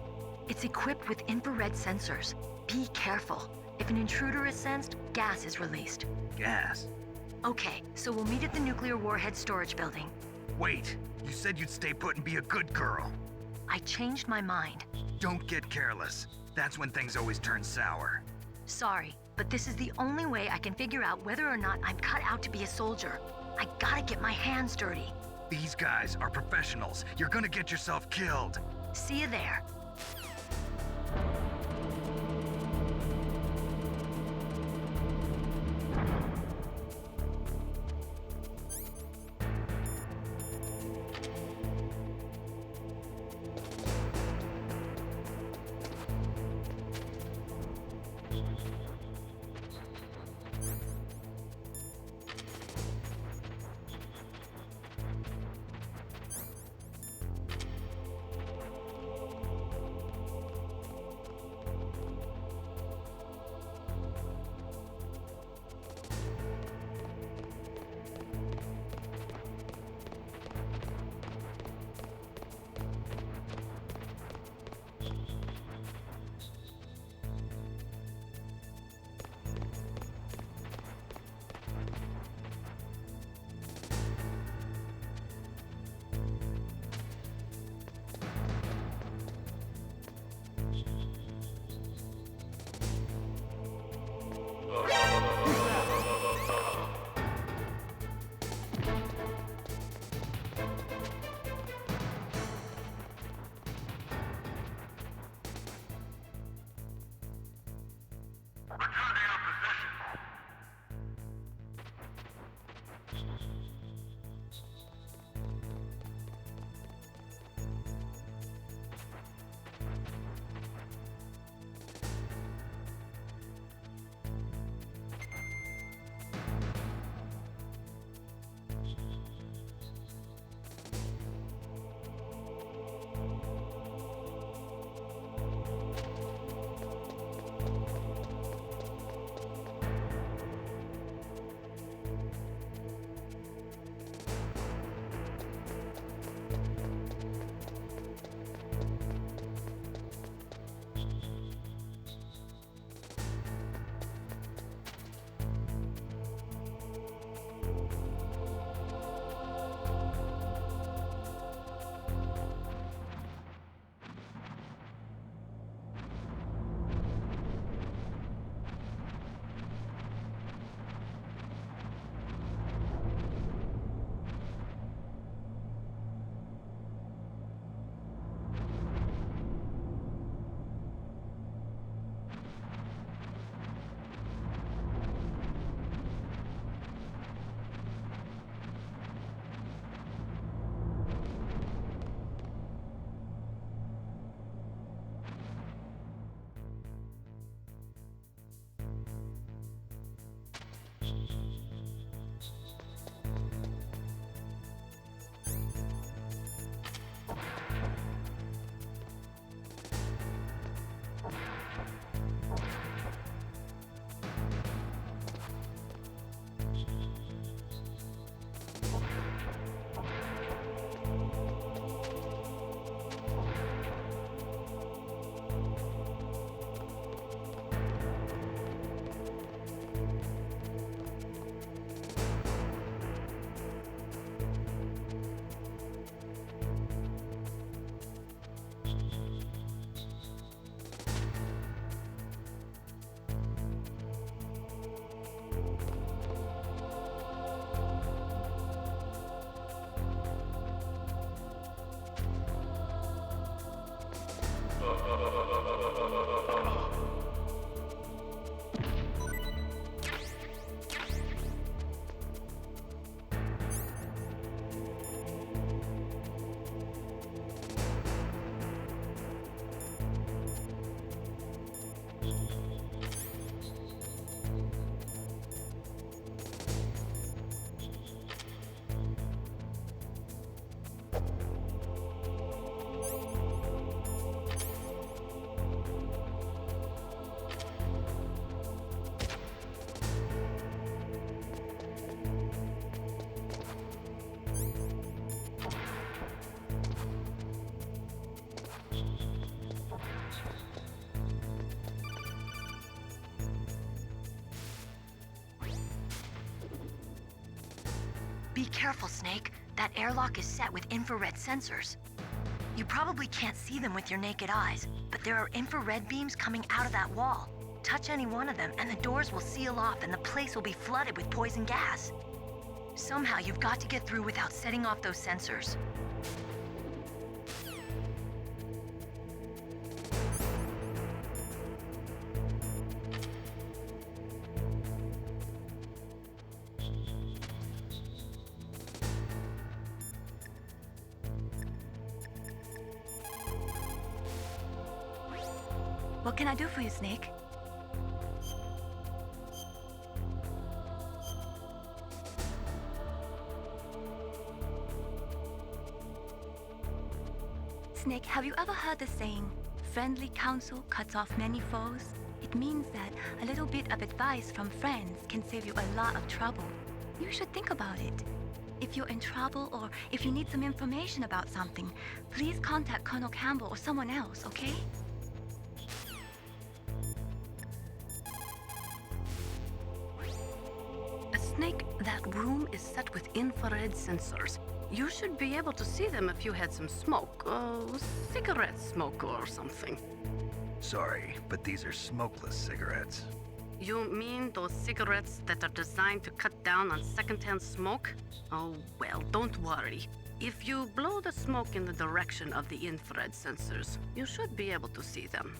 It's equipped with infrared sensors. Be careful. If an intruder is sensed, gas is released. Gas? Okay, so we'll meet at the nuclear warhead storage building. Wait, you said you'd stay put and be a good girl. I changed my mind. Don't get careless. That's when things always turn sour. Sorry, but this is the only way I can figure out whether or not I'm cut out to be a soldier. I gotta get my hands dirty. These guys are professionals. You're gonna get yourself killed. See you there. Be careful, Snake. That airlock is set with infrared sensors. You probably can't see them with your naked eyes, but there are infrared beams coming out of that wall. Touch any one of them, and the doors will seal off and the place will be flooded with poison gas. Somehow you've got to get through without setting off those sensors. What can I do for you, Snake? Snake, have you ever heard the saying, friendly counsel cuts off many foes? It means that a little bit of advice from friends can save you a lot of trouble. You should think about it. If you're in trouble or if you need some information about something, please contact Colonel Campbell or someone else, okay? Snake, that room is set with infrared sensors. You should be able to see them if you had some smoke. Cigarette smoke or something. Sorry, but these are smokeless cigarettes. You mean those cigarettes that are designed to cut down on secondhand smoke? Oh, well, don't worry. If you blow the smoke in the direction of the infrared sensors, you should be able to see them.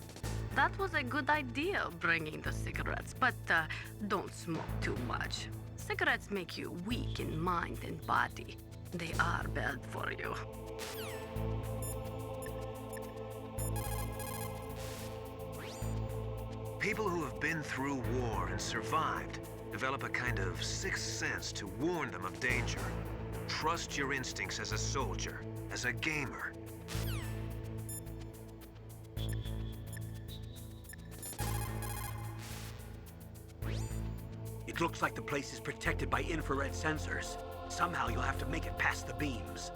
That was a good idea, bringing the cigarettes, but don't smoke too much. Cigarettes make you weak in mind and body. They are bad for you. People who have been through war and survived develop a kind of sixth sense to warn them of danger. Trust your instincts as a soldier, as a gamer. It looks like the place is protected by infrared sensors. Somehow you'll have to make it past the beams.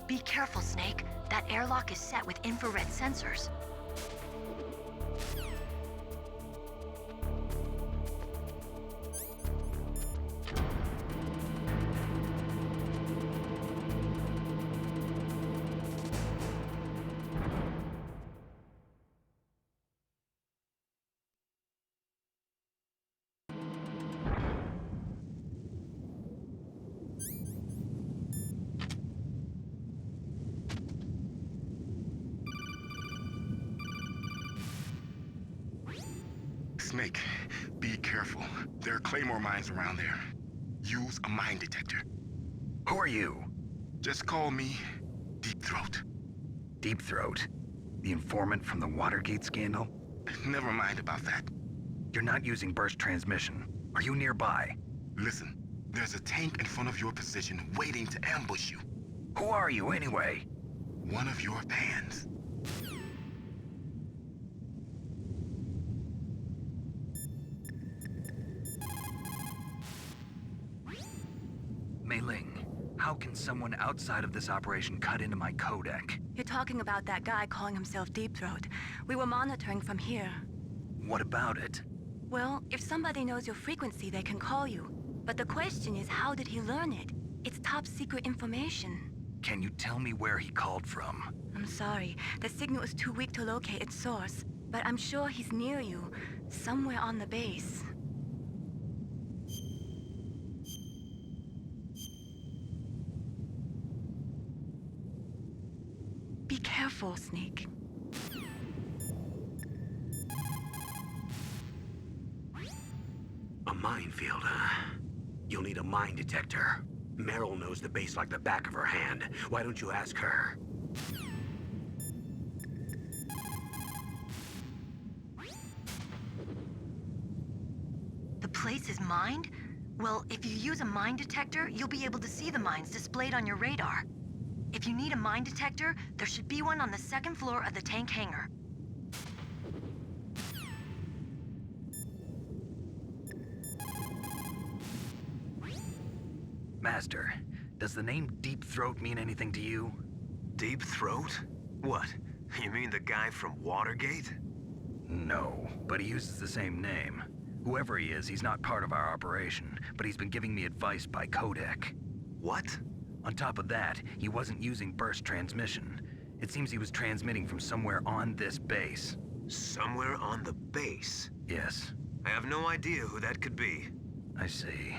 Be careful, Snake. That airlock is set with infrared sensors. Snake, be careful. There are claymore mines around there. Use a mine detector. Who are you? Just call me Deep Throat. Deep Throat? The informant from the Watergate scandal? Never mind about that. You're not using burst transmission. Are you nearby? Listen, there's a tank in front of your position waiting to ambush you. Who are you, anyway? One of your fans. someone outside of this operation cut into my codec. You're talking about that guy calling himself Deep Throat. We were monitoring from here. What about it? Well, if somebody knows your frequency, they can call you. But the question is, how did he learn it? It's top secret information. Can you tell me where he called from? I'm sorry. The signal is too weak to locate its source. But I'm sure he's near you, somewhere on the base. Be careful, Snake. A minefield, huh? You'll need a mine detector. Meryl knows the base like the back of her hand. Why don't you ask her? The place is mined? Well, if you use a mine detector, you'll be able to see the mines displayed on your radar. If you need a mine detector, there should be one on the second floor of the tank hangar. Master, does the name Deep Throat mean anything to you? Deep Throat? What? You mean the guy from Watergate? No, but he uses the same name. Whoever he is, he's not part of our operation, but he's been giving me advice by codec. What? On top of that, he wasn't using burst transmission. It seems he was transmitting from somewhere on this base. Somewhere on the base? Yes. I have no idea who that could be. I see.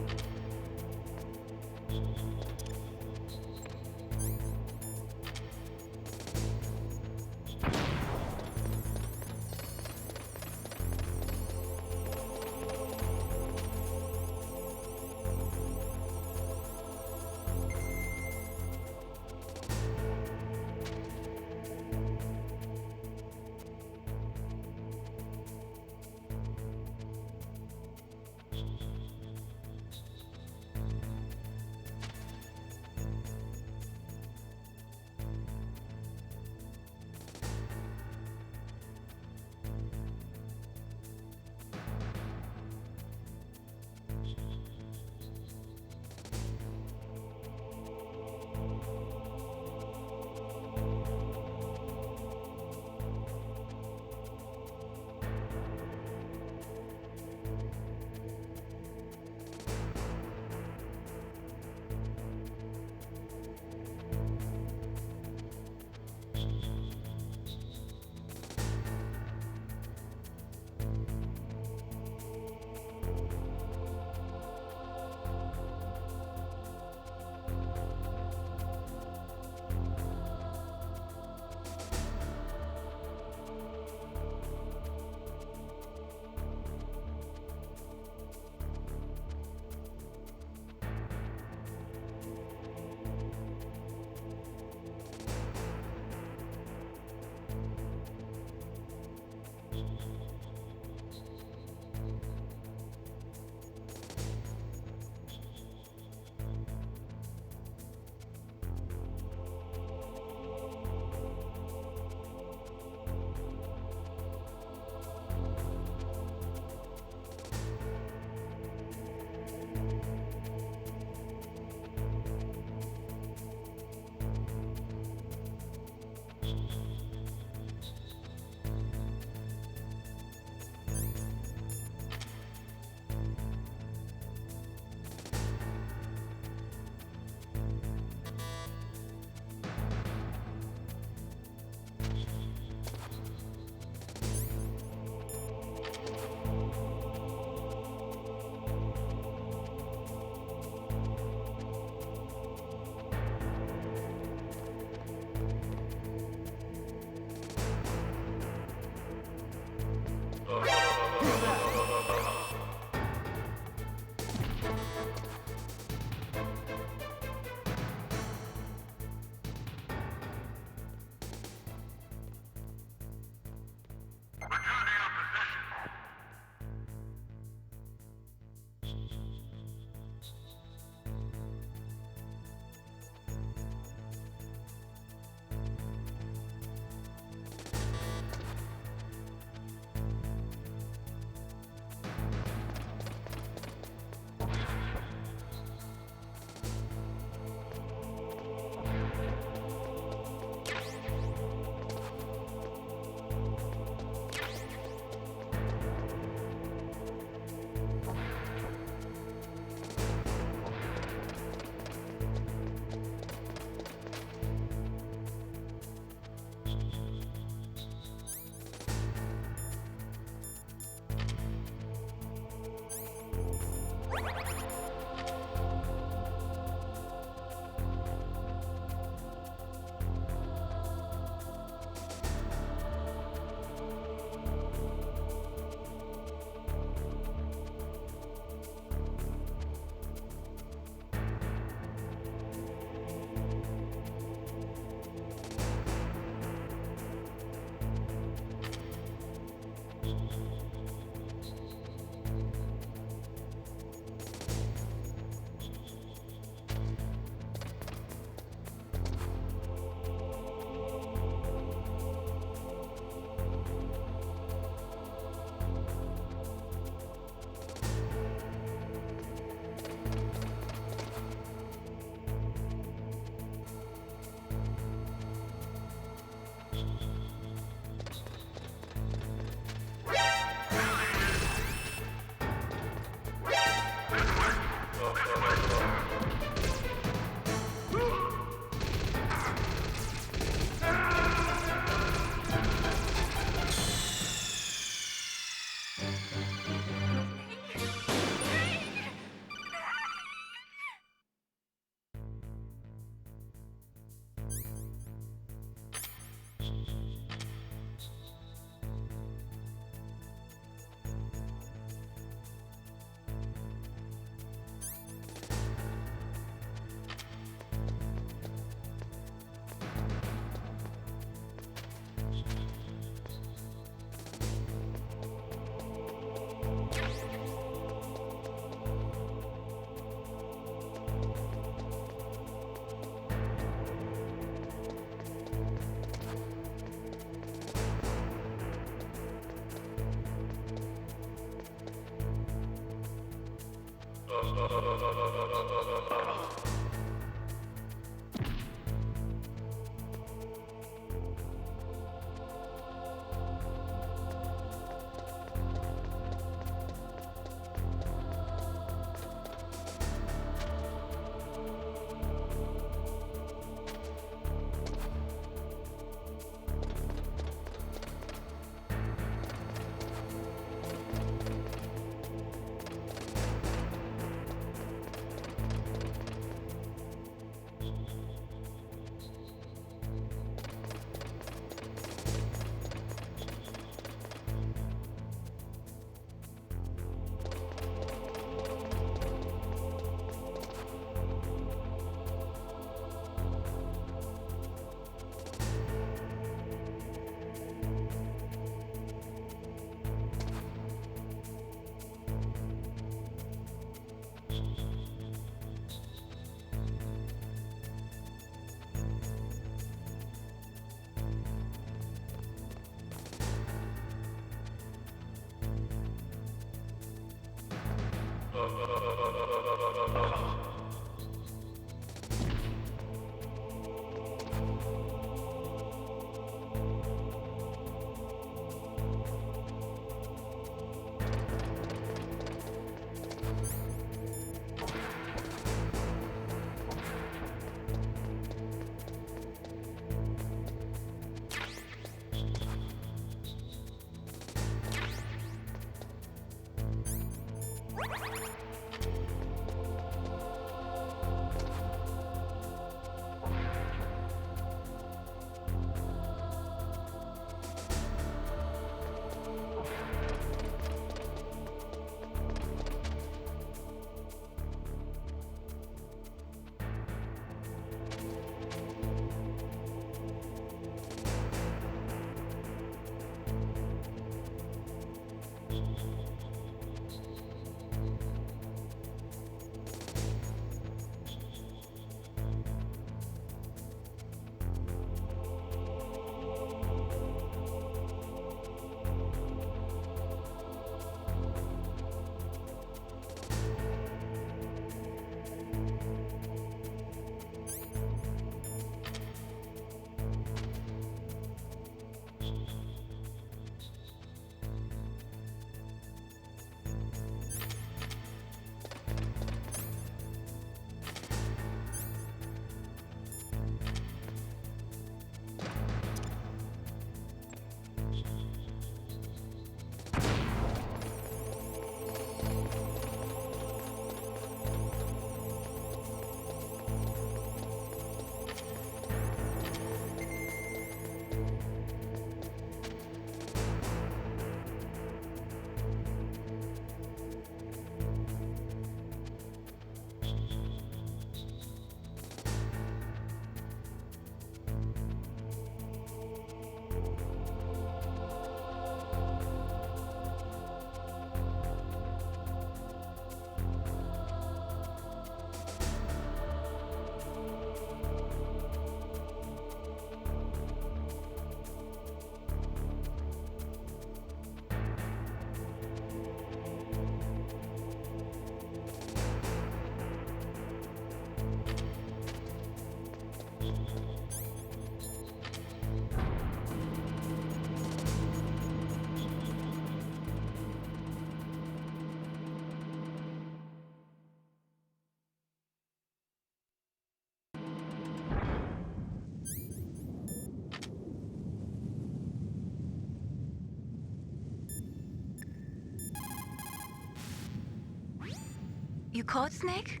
You caught Snake?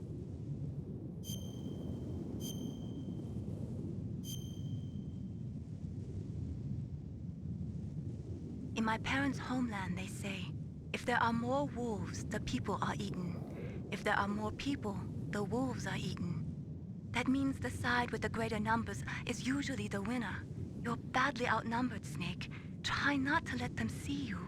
In my parents' homeland, they say, if there are more wolves, the people are eaten. If there are more people, the wolves are eaten. That means the side with the greater numbers is usually the winner. You're badly outnumbered, Snake. Try not to let them see you.